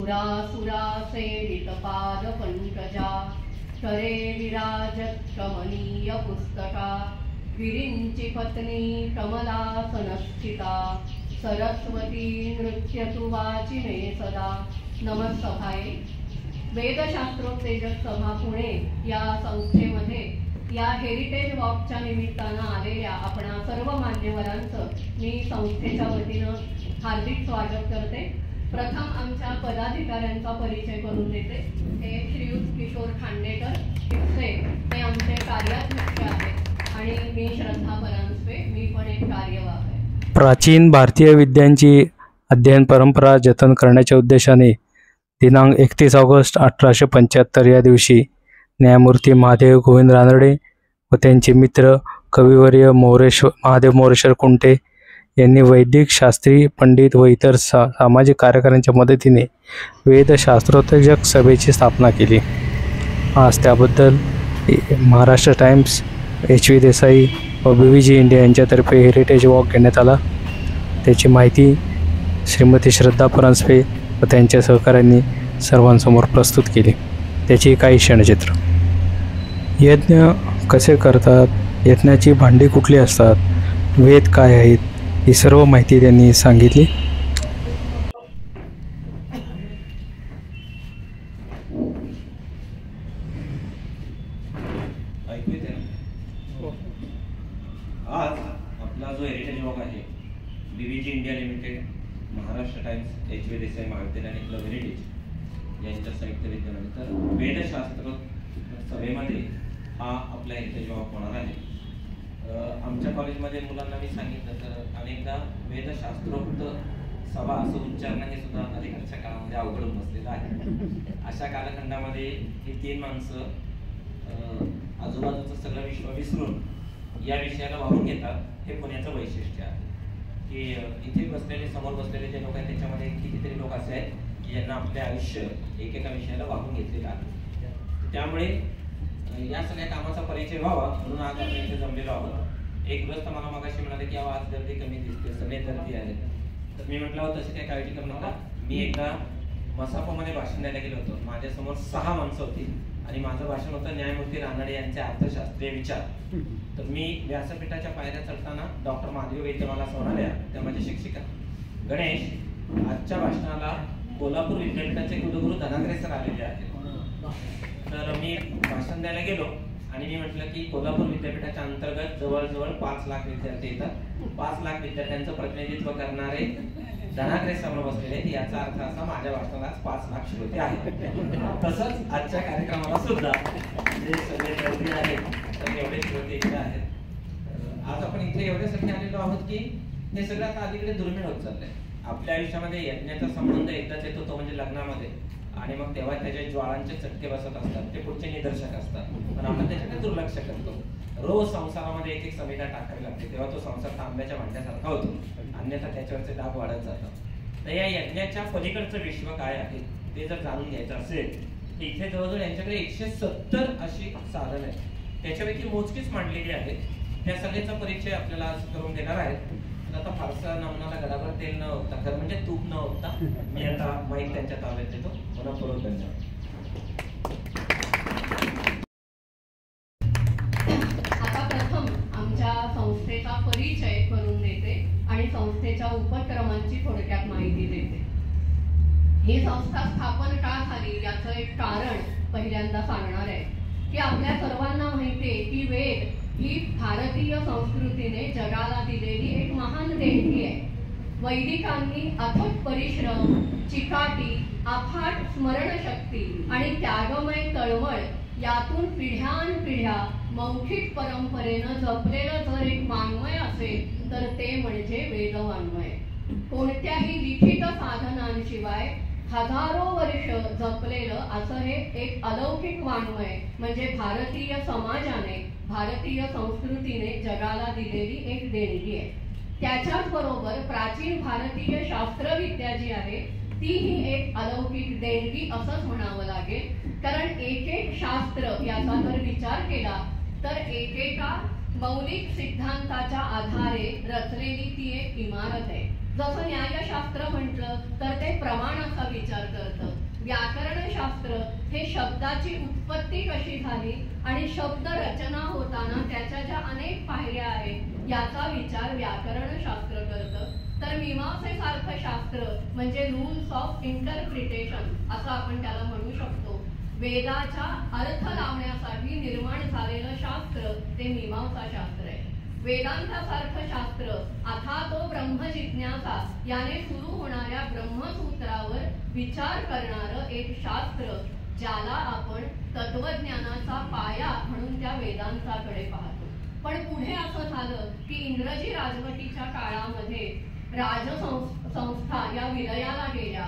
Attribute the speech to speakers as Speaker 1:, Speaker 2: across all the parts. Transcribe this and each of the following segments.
Speaker 1: सुरासुरा सेवितपाद पंकजा करे विराजत कमनीय पुस्तका गिरींची पत्नी कमलासनस्थिता सरस्वती नृत्यतु वाचिने सदा. नमस्सभाये. वेदशास्त्रोत्तेजक सभा पुणे या संस्थेमध्ये या हेरिटेज वॉकच्या निमित्तानं आलेल्या आपणा सर्व मान्यवरांचं मी संस्थेच्या वतीनं हार्दिक स्वागत करते. प्रथम आमच्या पदाधिकाऱ्यांचा परिचय करून देते. हे श्रीयुत किशोर खांडेकर ते आमचे कार्याध्यक्ष आहेत आणि मी श्रद्धा परांजपे, मी पण एक कार्यवाह आहे.
Speaker 2: प्राचीन भारतीय विद्यांची अध्ययन परंपरा जतन करण्याच्या उद्देशाने दिनांक 31 ऑगस्ट 1875 या दिवशी न्यायमूर्ती महादेव गोविंद रानडे व त्यांचे मित्र कविवर्य महादेव मोरेश्वर कुंटे यांनी वैदिक शास्त्री पंडित व इतर सामाजिक कार्यकर्त्यांच्या मदतीने वेदशास्त्रोत्तेजक सभेची स्थापना केली. आज त्याबद्दल महाराष्ट्र टाइम्स, HV देसाई व BVG इंडिया यांच्यातर्फे हेरिटेज वॉक घेण्यात आला. त्याची माहिती श्रीमती श्रद्धा परांजपे व त्यांच्या सहकाऱ्यांनी सर्वांसमोर प्रस्तुत केली. त्याची काही क्षणचित्र. यज्ञ कसे करतात, यज्ञाची भांडी कुठली असतात, वेद काय आहेत, ही सर्व माहिती त्यांनी सांगितली.
Speaker 3: आज आपला जो हेरिटेज वॉक आहे BVG India limited, Maharashtra times, HV Desai महाविद्यालय आणि क्लब हेरिटेज यांच्या संयुक्त विद्यमाने तर वेदशास्त्र सभेमध्ये हा आपला हेरिटेज वॉक होणार आहे. आमच्या कॉलेजमध्ये मुलांना मी सांगितलं तर अनेकदा वेदशास्त्रोक्त सभा असं उच्चारणं हे सुद्धा अलीकडच्या काळामध्ये अवघड होऊन बसलेलं आहे. अशा कालखंडामध्ये ही 3 माणसं आजूबाजूचं सगळं विश्व विसरून या विषयाला वाहून घेतात. हे पुण्याचं वैशिष्ट्य आहे की इथे बसलेले, समोर बसलेले जे लोक आहेत त्याच्यामध्ये कितीतरी लोक असे आहेत की ज्यांना आपले आयुष्य एकेका विषयाला वाहून घेतलेलं आहे. त्यामुळे या सगळ्या कामाचा परिचय व्हावा म्हणून आज आपण इथे जमलेलो आहोत. एक गृहस्थ मला मगाशी म्हणाले की आज गर्दी कमी दिसते, सगळे गर्दी आहेत. तर मी म्हटलं तसं काही काळजी करू नका. मी एकदा मसापामध्ये भाषण द्यायला गेलो होतो. माझ्यासमोर 6 माणसं होती आणि माझं भाषण होतं न्यायमूर्ती रानडे यांचे अर्थशास्त्रीय विचार. तर मी व्यासपीठाच्या पायऱ्या चढताना डॉक्टर माधवी वैद्य मला म्हणाल्या, त्या माझ्या शिक्षिका, गणेश, आजच्या भाषणाला कोल्हापूर विद्यापीठाचे कुलगुरू धनांद्रे सर आलेले आहेत. तर मी भाषण द्यायला गेलो आणि मी म्हटलं की कोल्हापूर विद्यापीठाच्या अंतर्गत जवळजवळ 5 लाख विद्यार्थी येतात. 5 लाख विद्यार्थ्यांचं प्रतिनिधित्व करणारे धनांद्रे समोर बसलेले आहेत. याचा अर्थ असा, माझ्या भाषणाला 5 लाख श्रोते आहेत. तसंच आजच्या कार्यक्रमाला सुद्धा जे सगळे गर्दी आहेत तर एवढे श्रोते इथे आहेत. आज आपण इथे एवढ्यासाठी आलेलो आहोत की हे सगळं आता अलीकडे दुर्मिळ होत चाललंय. आपल्या आयुष्यामध्ये यज्ञाचा संबंध एकदाच येतो, तो म्हणजे लग्नामध्ये, आणि मग तेव्हा त्याच्या ज्वाळांचे चटके बसत असतात, ते पुढचे निदर्शक असतात. पण आपण त्याच्याकडे दुर्लक्ष करतो. रोज संसारामध्ये एक समिधा टाकावी लागते, तेव्हा तो संसार तांब्याच्या भांड्यासारखा होतो, अन्यथा त्याच्यावरचे दाब वाढत जातात. तर या यज्ञाच्या पलीकडचं विश्व काय आहे ते जर जाणून घ्यायचं असेल तर इथे जवळजवळ यांच्याकडे 170 अशी साधन आहेत. त्याच्यापैकी मोजकीच मांडलेली आहेत. त्या सगळ्याचा परिचय आपल्याला आज करून देणार आहेत. आता फारसा नमनाला गडाभर तेल न होता, खरं म्हणजे तूप न होता, मी आता माईक त्यांच्या ताब्यात देतो. मनपूर्वक धन्यवाद.
Speaker 1: आता प्रथम आमच्या संस्थेचा परिचय करून देते आणि संस्थेच्या उपक्रमांची थोडक्यात माहिती देते. ही संस्था स्थापन का झाली याचं एक कारण पहिल्यांदा सांगणार आहे की आपल्या सर्वांना माहिती आहे की वेद ही भारतीय संस्कृतीने जगाला दिलेली एक महान देणगी आहे. वैदिकांनी अथक परिश्रम, चिकाटी, अफाट स्मरणशक्ती आणि त्यागमय तळमळ यातून पिढ्यानपिढ्या मौखिक परंपरेनं जपलेलं जर एक वाङ्मय असेल तर ते म्हणजे वेदवाङ्मय. कोणत्याही लिखित साधनांशिवाय हजारो वर्ष जपलेलं असं हे एक अलौकिक वाङ्मय म्हणजे भारतीय समाजाने, भारतीय संस्कृतीने जगाला दिलेली एक देणगी आहे. त्याच्याच बरोबर प्राचीन भारतीय शास्त्रविद्या जी आहे ती ही एक अलौकिक देणगी असंच म्हणावं लागेल. कारण एक एक शास्त्र याचा जर विचार केला तर एकेका मौलिक सिद्धांताच्या आधारे रचलेली ती एक इमारत आहे. जसं न्यायशास्त्र म्हटलं तर ते प्रमाणाचा विचार करतं, हे शब्दाची उत्पत्ती कशी झाली आणि शब्द रचना होताना त्याच्या ज्या अनेक पायऱ्या आहेत याचा विचार व्याकरणशास्त्र करतं. तर मीमांसेसारखं शास्त्र म्हणजे रूल्स ऑफ इंटरप्रिटेशन असं आपण त्याला म्हणू शकतो. वेदाचा अर्थ लावण्यासाठी निर्माण झालेलं शास्त्र ते मीमांसा शास्त्र आहे. वेदांतासारखं शास्त्र अथातो ब्रह्म जिज्ञासा याने सुरू होणाऱ्या ब्रह्मसूत्रावर विचार करणारं एक शास्त्र ज्याला आपण तत्वज्ञानाचा पाया म्हणून त्या वेदांताकडे पाहतो. पण पुढे असं झालं की इंग्रजी राजवटीच्या काळामध्ये राजसंस्था या विलयाला गेल्या,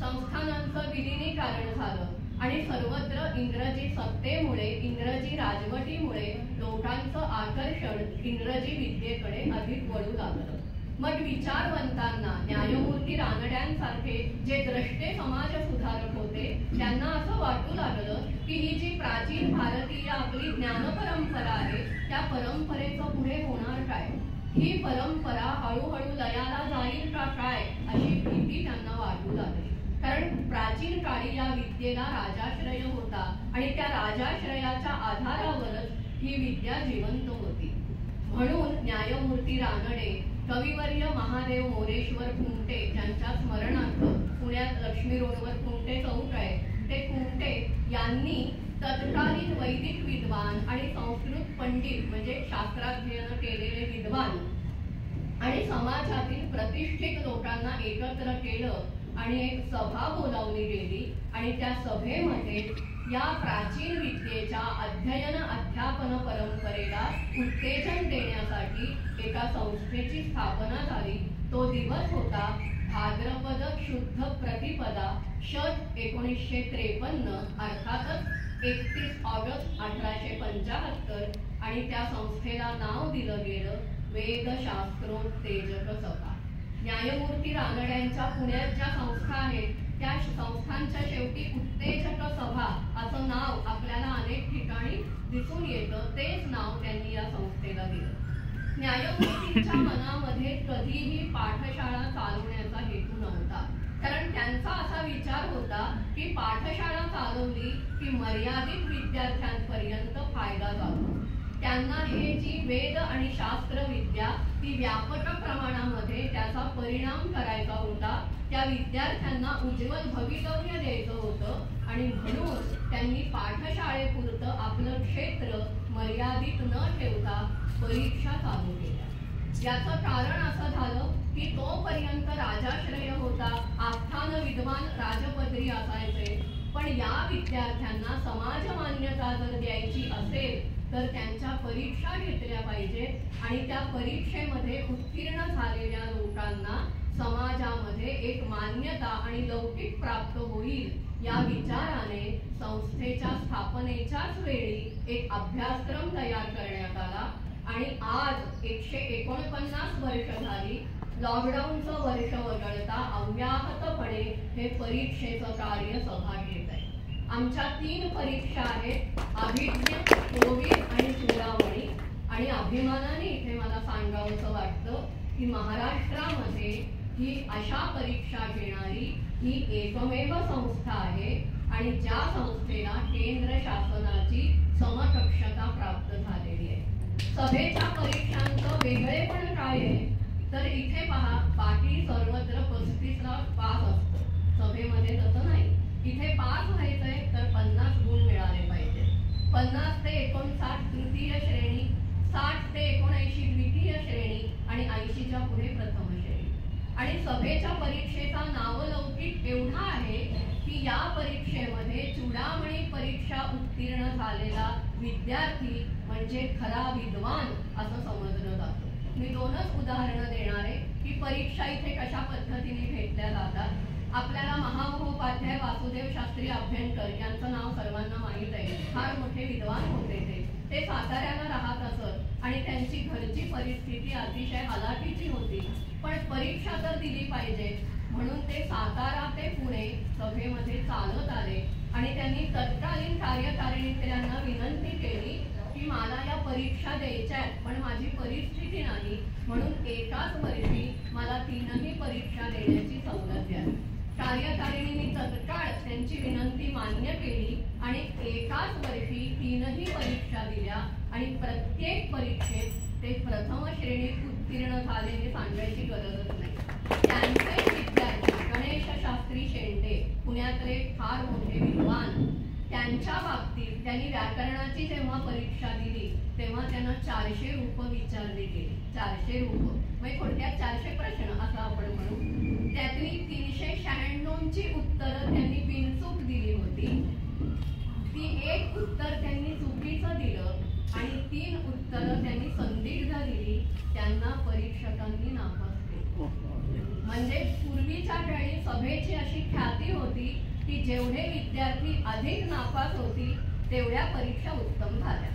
Speaker 1: संस्थानांचं विलिनीकरण झालं आणि सर्वत्र इंग्रजी सत्तेमुळे इंग्रजी राजवटीमुळे लोकांचं आकर्षण इंग्रजी विद्येकडे अधिक वळू लागलं. मग विचारवंतांना न्यायमूर्ती रानड्यांसारखे जे द्रष्टे समाज सुधारक होते त्यांना असं वाटू लागलं की ही जी प्राचीन भारतीय आपली ज्ञान परंपरा आहे त्या परंपरेचं पुढे होणार काय, ही परंपरा हळूहळू लयाला जाईल का काय अशी भीती त्यांना वाटू लागली. कारण प्राचीन काळी या विद्येला राजाश्रय होता आणि त्या राजाश्रयाच्या आधारावरच ही विद्या जिवंत होती. म्हणून न्यायमूर्ती रानडे, कविवर्य महादेव मोरेश्वर कुंटे ज्यांच्या स्मरणार्थ पुण्यात लक्ष्मी रोडवर कुंटे चौक आहे, ते कुंटे यांनी तत्कालीन वैदिक विद्वान आणि संस्कृत पंडित म्हणजे शास्त्राध्ययन केलेले विद्वान आणि समाजातील प्रतिष्ठित लोकांना एकत्र केलं आणि एक सभा बोलावली गेली आणि त्या सभेमध्ये या प्राचीन विद्येच्या अध्ययन अध्यापन परंपरेला उत्तेजन देण्यासाठी एका संस्थेची स्थापना झाली. तो दिवस होता भाद्रपद शुद्ध प्रतिपदा शक 1953 अर्थातच 31 ऑगस्ट 1875 आणि त्या संस्थेला नाव दिलं गेलं वेदशास्त्रोत्तेजक सभा. न्यायमूर्ती रानड्यांच्या पुण्यात ज्या संस्था आहेत त्या संस्थांच्या शेवटी उत्तेजक सभा असं नाव आपल्याला अनेक ठिकाणी दिसून येतं. तेच नाव त्यांनी या संस्थेला दिलं. न्यायमूर्तींच्या मनामध्ये कधीही पाठशाळा चालवण्याचा हेतू नव्हता. कारण त्यांचा असा विचार होता की पाठशाळा चालवली की मर्यादित विद्यार्थ्यांपर्यंत फायदा जातो. त्यांना हे जी वेद आणि शास्त्र विद्या ती व्यापक प्रमाणामध्ये त्याचा परिणाम करायचा होता. त्या विद्यार्थ्यांना उज्ज्वल भवितव्य द्यायचं होतं आणि म्हणून त्यांनी पाठशाळेपुरतं आपलं क्षेत्र मर्यादित न ठेवता परीक्षा चालू केल्या. याचं कारण असं झालं की तोपर्यंत राजाश्रय होता, आस्थान विद्वान राजपदरी असायचे. पण या विद्यार्थ्यांना समाज मान्यता जर द्यायची असेल तर त्यांच्या परीक्षा घेतल्या पाहिजेत आणि त्या परीक्षेमध्ये उत्तीर्ण झालेल्या लोकांना समाजामध्ये एक मान्यता आणि लौकिक प्राप्त होईल या विचाराने संस्थेच्या स्थापनेच्याच वेळी एक अभ्यासक्रम तयार करण्यात आला. आणि आज 149 वर्ष झाली, लॉकडाऊनचं वर्ष वगळता अव्याहतपणे हे परीक्षेचं कार्य सभा घेत आहे. आमच्या 3 परीक्षा आहेत, अभिज्ञ, कोविद आणि चूडामणी. आणि अभिमानाने इथे मला सांगावंसं वाटतं की महाराष्ट्रामध्ये ही अशा परीक्षा घेणारी ही एकमेव संस्था आहे आणि ज्या संस्थेला केंद्र शासनाची समकक्षता प्राप्त झालेली आहे. सभेच्या परीक्षांचं वेगळेपण काय आहे तर इथे पहा, बाकी सर्वत्र 35ला पास असतं, सभेमध्ये तसं नाही. इथे पास व्हायचंय तर 50 गुण मिळाले पाहिजे. 50 ते 59 तृतीय श्रेणी, 60 ते 79 द्वितीय श्रेणी आणि 80च्या पुढे प्रथम श्रेणी. आणि सभेच्या परीक्षेचा नावलौकिक एवढा आहे की या परीक्षेमध्ये चूडामणी परीक्षा उत्तीर्ण झालेला विद्यार्थी म्हणजे खरा विद्वान असं समजलं जातं. मी 2च उदाहरणं देणार आहे की परीक्षा इथे कशा पद्धतीने घेतल्या जातात. आपल्याला महामहोपाध्याय वासुदेव शास्त्री अभ्यंकर यांचं नाव सर्वांना माहीत आहे. फार मोठे विद्वान होते ते साताऱ्याला राहत असत आणि त्यांची घरची परिस्थिती अतिशय हलाखीची होती. पण परीक्षा तर दिली पाहिजे म्हणून ते सातारा ते पुणे सभेमध्ये चालत आले आणि त्यांनी तत्कालीन कार्यकारिणीतल्यांना विनंती केली की मला या परीक्षा द्यायच्या आहेत पण माझी परिस्थिती नाही, म्हणून एकाच वर्षी मला 3ही परीक्षा देण्याची सवलत द्या. कार्यकारिणीने तत्काळ त्यांची विनंती मान्य केली आणि एकाच वर्षी 3ही परीक्षा दिल्या आणि प्रत्येक परीक्षेत ते प्रथम श्रेणीत उत्तीर्ण झाले हे सांगायची गरजच नाही. त्यांचे विद्यार्थी गणेश शास्त्री शेंडे पुण्यातले फार मोठे विद्वान, त्यांच्या बाबतीत त्यांनी व्याकरणाची जेव्हा परीक्षा दिली तेव्हा त्यांना 400 रूप विचारले गेले. 400 रूप म्हणजे थोडक्यात 400 प्रश्न असं आपण म्हणू. त्यातली 396ची उत्तरं त्यांनी बिनचूक दिली होती. ती एक उत्तर त्यांनी चुकीचं दिलं आणि 3 उत्तरं त्यांनी संदिग्ध दिली. त्यांना परीक्षकांनी नापास केलं. म्हणजे पूर्वीच्या काळी सभेची अशी ख्याती होती की जेवढे विद्यार्थी अधिक नापास होती तेवढ्या परीक्षा उत्तम झाल्या.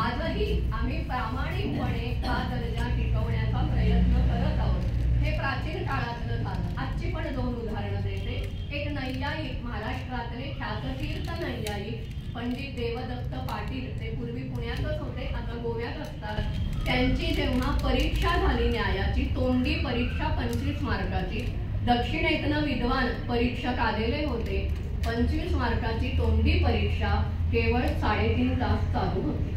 Speaker 1: आजही आम्ही प्रामाणिकपणे हा दर्जा टिकवण्याचा प्रयत्न करत आहोत. हे प्राचीन काळातलं झालं. आजची पण 2 उदाहरणं देते. एक नैयायिक, महाराष्ट्रातले ख्यातकीर्त नैयायिक पंडित देवदत्त पाटील, ते पूर्वी पुण्यातच होते, आता गोव्यात असतात. त्यांची जेव्हा परीक्षा झाली न्यायाची, तोंडी परीक्षा 25 मार्काची, दक्षिणेतनं विद्वान परीक्षक आलेले होते. 25 मार्काची तोंडी परीक्षा केवळ 3.5 तास चालू होती.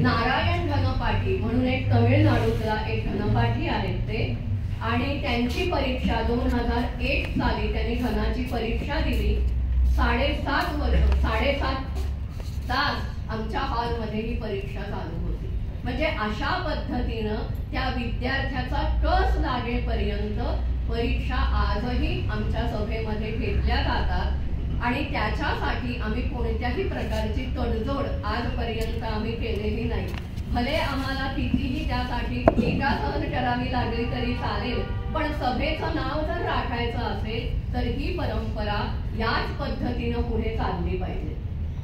Speaker 1: नारायण घनपाठी म्हणून एक तमिळनाडूतला एक घनपाठी आहेत ते, आणि त्यांची परीक्षा 2001 साली त्यांनी घनाची परीक्षा दिली. 7.5 तास आमच्या हॉलमध्ये ही परीक्षा चालू होती. म्हणजे अशा पद्धतीनं त्या विद्यार्थ्याचा कस लागेपर्यंत परीक्षा आजही आमच्या सभेमध्ये घेतल्या जातात आणि त्याच्यासाठी आम्ही कोणत्याही प्रकारची तडजोड आजपर्यंत आम्ही केलेली नाही. भले आम्हाला कितीही त्यासाठी टीका सहन करावी लागली तरी चालेल, पण सभेचं नाव जर राखायचं असेल तर ही परंपरा याच पद्धतीनं पुढे चालली पाहिजे.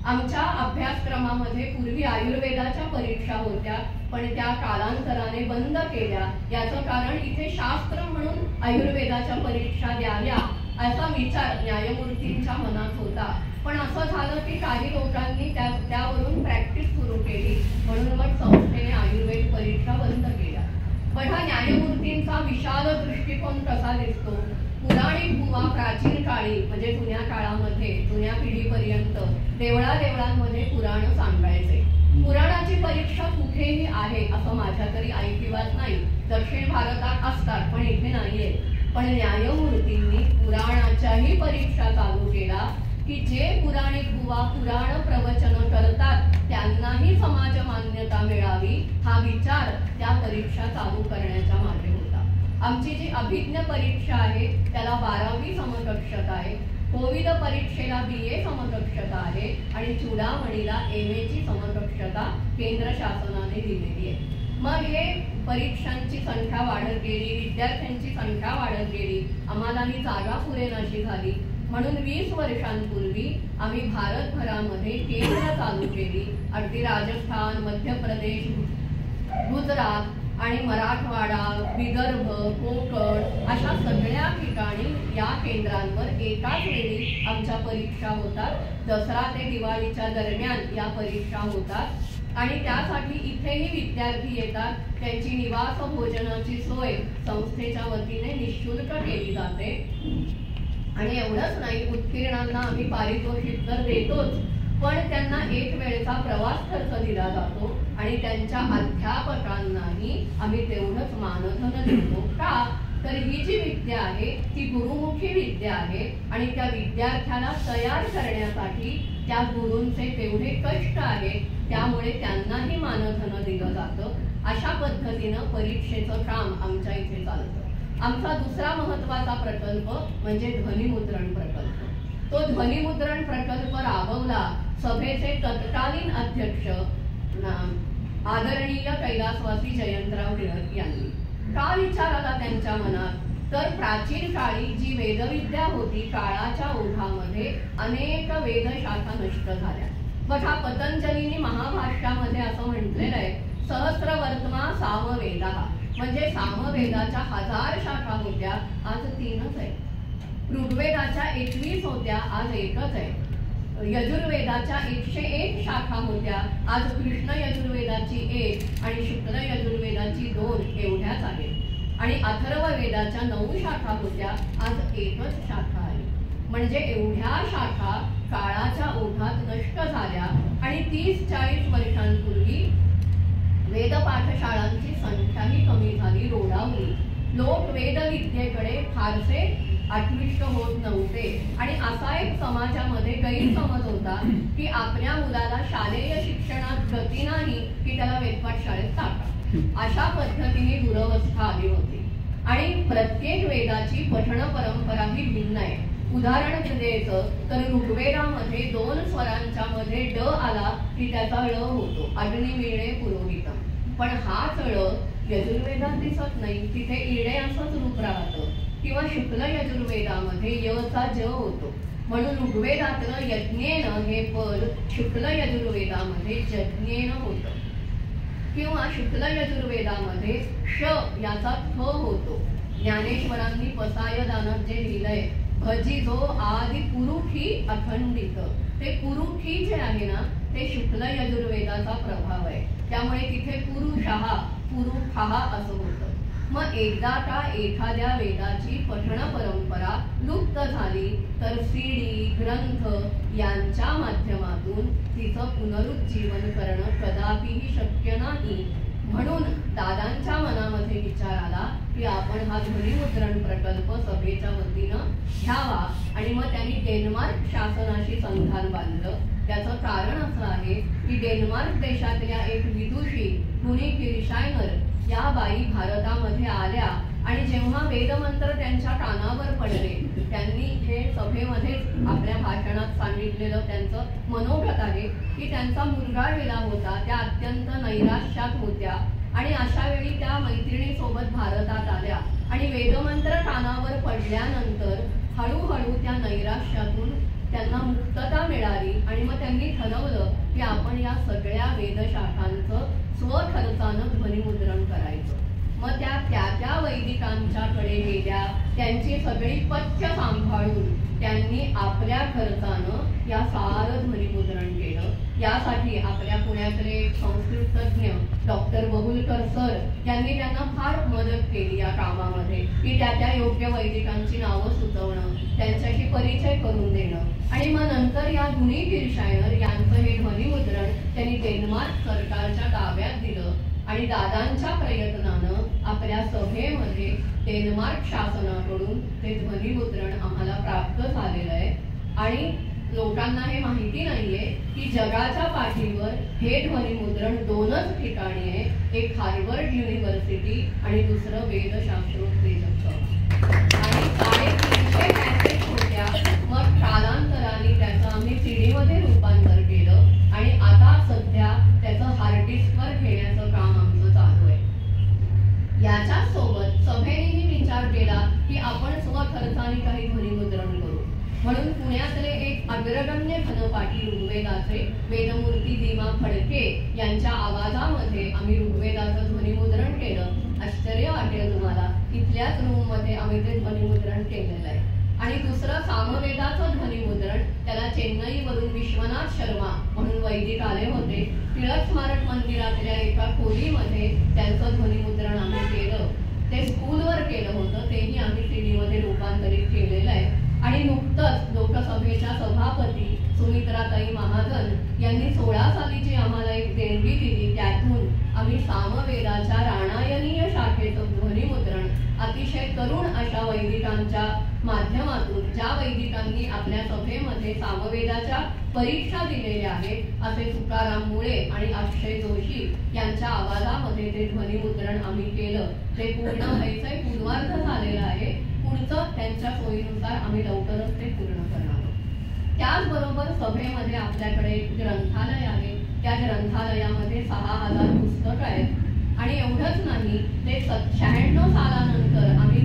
Speaker 1: आमच्या अभ्यासक्रमामध्ये पूर्वी आयुर्वेदाच्या परीक्षा होत्या, पण त्या कालांतराने बंद केल्या. याचं कारण इथे शास्त्र म्हणून आयुर्वेदाच्या परीक्षा द्याव्या असा विचार न्यायमूर्तींच्या मनात होता. पण असं झालं की काही लोकांनी त्यावरून प्रॅक्टिस सुरू केली, म्हणून मग संस्थेने आयुर्वेद परीक्षा बंद केल्या. पण हा न्यायमूर्तींचा विशाल दृष्टिकोन कसा दिसतो. पुराणिक बुवा प्राचीन काळी म्हणजे जुन्या काळामध्ये, जुन्या पिढीपर्यंत देवळांमध्ये पुराण सांगायचे. पुराणाची परीक्षा कुठेही आहे असं माझ्या तरी ऐकिवात नाही. दक्षिण भारतात असतात पण इथे नाहीये. पण न्यायमूर्तींनी पुराणाच्याही परीक्षा चालू केला की जे पुराणिक बुवा पुराण प्रवचन करतात त्यांनाही समाज मान्यता मिळावी, हा विचार त्या परीक्षा चालू करण्याच्या मागे होता. आमची जी अभिज्ञ परीक्षा आहे त्याला 12वी समकक्षता आहे. कोविद परीक्षेला BA समकक्षता आहे आणि चूडामणीला MA ची समकक्षता केंद्र शासनाने दिलेली आहे. मग हे परीक्षांची संख्या वाढत गेली, विद्यार्थ्यांची संख्या वाढत गेली, आम्हाला ही जागा पुरेनाशी झाली. म्हणून 20 वर्षांपूर्वी आम्ही भारतभरामध्ये केंद्र चालू केली. अगदी राजस्थान, मध्य प्रदेश, गुजरात आणि मराठवाडा, विदर्भ, कोकण अशा सगळ्या ठिकाणी या केंद्रांवर एकाच वेळी आमच्या परीक्षा होतात. दसरा ते दिवाळीच्या दरम्यान या परीक्षा होतात आणि त्यासाठी इथेही विद्यार्थी येतात. त्यांची निवास भोजनाची सोय संस्थेच्या वतीने निःशुल्क केली जाते. आणि एवढंच नाही, उत्तीर्णांना आम्ही पारितोषिक तर देतोच, पण त्यांना एक वेळचा प्रवास खर्च दिला जातो आणि त्यांच्या अध्यापकांनाही आम्ही तेवढंच मानधन देतो. का तर ही जी विद्या आहे ती गुरुमुखी विद्या आहे आणि त्या विद्यार्थ्याला तयार करण्यासाठी त्या गुरूंचे तेवढे कष्ट आहेत, त्यामुळे त्यांनाही मानधन दिलं जातं. अशा पद्धतीनं परीक्षेचं काम आमच्या इथे चालतं. आमचा दुसरा महत्वाचा प्रकल्प म्हणजे ध्वनिमुद्रण प्रकल्प. तो ध्वनिमुद्रण प्रकल्प राबवला सभेचे तत्कालीन अध्यक्ष आदरणीय कैलासवासी जयंतराव टिळक यांनी. का विचार आला त्यांच्या मनात, तर प्राचीन काळी जी वेदविद्या होती काळाच्या ओघामध्ये अनेक वेदशाखा नष्ट झाल्या. बघा, पतंजलींनी महाभाष्यामध्ये असं म्हटलेलं आहे, सहस्रवर्तमा सामवेदः, म्हणजे सामवेदाच्या 1000 शाखा होत्या, आज 3च आहे. ऋग्वेदाच्या 21 होत्या, आज 1च आहे. यजुर्वेदाच्या 101 शाखा होत्या, आज कृष्ण यजुर्वेदाची 1 आणि शुक्ल यजुर्वेदाची 2 एवढ्याच आहेत. आणि अथर्ववेदाच्या 9 शाखा होत्या, आज 1च शाखा आहे. म्हणजे एवढ्या शाखा काळाच्या ओघात 30-40 वर्षांपूर्वी वेद पाठशाळांची संख्याही कमी झाली, रोडावली. लोक वेदविद्येकडे फारसे आकृष्ट होत नव्हते आणि असा एक समाजामध्ये गैरसमज होता की आपल्या मुलाला शालेय शिक्षणात गती नाही की त्याला वेदपाठ शाळेत टाका. अशा पद्धतीने दुरवस्था आली होती आणि प्रत्येक वेदाची पठण परंपरा ही भिन्न आहे. उदाहरण द्यायचं तर ऋग्वेदामध्ये 2 स्वरांच्या मध्ये ड आला की त्याचा ळ होतो, अग्नी मिळे पुरोहितम. पण हाच ळ यजुर्वेदात दिसत नाही, तिथे इडे असंच रूप राहतं. किंवा शुक्ल यजुर्वेदामध्ये यचा ज होतो, म्हणून ऋग्वेदातलं यज्ञेन हे पद शुक्ल यजुर्वेदामध्ये यज्ञेन होतं. किंवा शुक्ल यजुर्वेदामध्ये श याचा थ होतो. ज्ञानेश्वरांनी पसायदानात जे लिहिलंय, भजी जो आदि पुरुषी अखंडित, ते पुरुषी जे आहे ना ते शुक्ल यजुर्वेदाचा प्रभाव आहे. त्यामुळे तिथे पुरुषहा पुरुषहा असं होतं. मग एकदा का एखाद्या वेदाची पठण परंपरा लुप्त झाली तर सीडी ग्रंथ यांच्या माध्यमातून तिचं पुनरुज्जीवन करणं कदापिही शक्य नाही. म्हणून दादांच्या मनामध्ये विचार आला की आपण हा ध्वनिमुद्रण प्रकल्प सभेच्या वतीनं घ्यावा आणि मग त्यांनी डेन्मार्क शासनाशी संधान बांधलं. त्याचं कारण असं आहे की डेन्मार्क देशातल्या एक विदुषी कुणी किरशायनर या बाई भारतामध्ये आल्या आणि जेव्हा वेदमंत्र त्यांच्या कानावर पडले, त्यांनी हे सभेमध्येच आपल्या भाषणात सांगितलेलं त्यांचं मनोगत आहे की त्यांचा मुलगा गेला होता, त्या अत्यंत नैराश्यात होत्या आणि अशा वेळी त्या मैत्रिणीसोबत भारतात आल्या आणि वेदमंत्र कानावर पडल्यानंतर हळूहळू त्या नैराश्यातून त्यांना मुक्तता मिळाली आणि मग त्यांनी ठरवलं की आपण या सगळ्या वेदशाखांचं स्वखर्चानं ध्वनिमुद्रण करायचं. मग त्या वैदिकांच्याकडे गेल्या, त्यांची सगळी पथ्य सांभाळून त्यांनी आपल्या खर्चानं या सारं ध्वनिमुद्रण केलं. यासाठी आपल्या पुण्यातले संस्कृत तज्ज्ञ डॉक्टर बहुलकर सर यांनी त्यांना फार मदत केली या कामामध्ये की त्या योग्य वैदिकांची नावं सुचवणं, त्यांच्याशी परिचय करून देणं आणि मग नंतर या गुणी किरशायनर यांचं हे ध्वनिमुद्रण त्यांनी डेन्मार्क सरकारच्या ताब्यात दिलं आणि दादांच्या प्रयत्नानं आपल्या सभेमध्ये डेन्मार्क शासनाकडून ते ध्वनिमुद्रण आम्हाला प्राप्त झालेलं आहे. आणि लोकांना हे माहिती नाहीये की जगाच्या पाठीवर हे ध्वनिमुद्रण 2च ठिकाणी आहे, एक हार्वर्ड युनिव्हर्सिटी आणि दुसरं वेदशास्त्रोत्तेजक आणि 350 कॅसेट होत्या. मग कालांतराने त्याचं आम्ही सीडीमध्ये रूपांतर केलं आणि आता सध्या त्याचं हार्ड डिस्कवर घेण्याचं काम आमचं चालू आहे. याच्याच सोबत सभेनेही विचार केला की आपण स्वखर्चाने काही ध्वनिमुद्रण करू. म्हणून पुण्यातले एक अग्रगण्य घनपाठी ऋग्वेदाचे वेदमूर्ती दिमा फडके यांच्या आवाजामध्ये आम्ही ऋग्वेदाचं ध्वनिमुद्रण केलं. आश्चर्य वाटेल तुम्हाला, इथल्याच रूम मध्ये आम्ही ते ध्वनिमुद्रण केलेलं आहे. आणि दुसरं सामवेदाचं ध्वनिमुद्रण, त्याला चेन्नईवरून विश्वनाथ शर्मा म्हणून वैदिक आले होते. टिळक स्मारक मंदिरातल्या एका खोलीमध्ये त्यांचं ध्वनिमुद्रण आम्ही केलं. ते स्कूलवर केलं होतं, तेही आम्ही सीडीमध्ये रूपांतरित केलेलं आहे. आणि नुकतंच लोकसभेच्या सभापती सुमित्राताई महाजन यांनी 16 साली जी आम्हाला एक देणगी दिली, त्यातून आम्ही सामवेदाच्या राणायनीय शाखेचं ध्वनिमुद्रण अतिशय तरुण अशा वैदिकांच्या माध्यमातून, ज्या वैदिकांनी आपल्या सभेमध्ये सामवेदाच्या परीक्षा दिलेल्या आहेत, असे तुकाराम मुळे आणि अक्षय जोशी यांच्या आवाजामध्ये ते ध्वनिमुद्रण आम्ही केलं. ते पूर्ण व्हायचंय, पूर्वार्ध झालेलं आहे. पुढचं त्यांच्या सोयीनुसार आम्ही लवकरच ते पूर्ण करणार आहोत. त्याचबरोबर सभेमध्ये आपल्याकडे एक ग्रंथालय आहे. त्या ग्रंथालयामध्ये 6000 पुस्तकं आहेत आणि एवढंच नाही, ते 96 सालानंतर आम्ही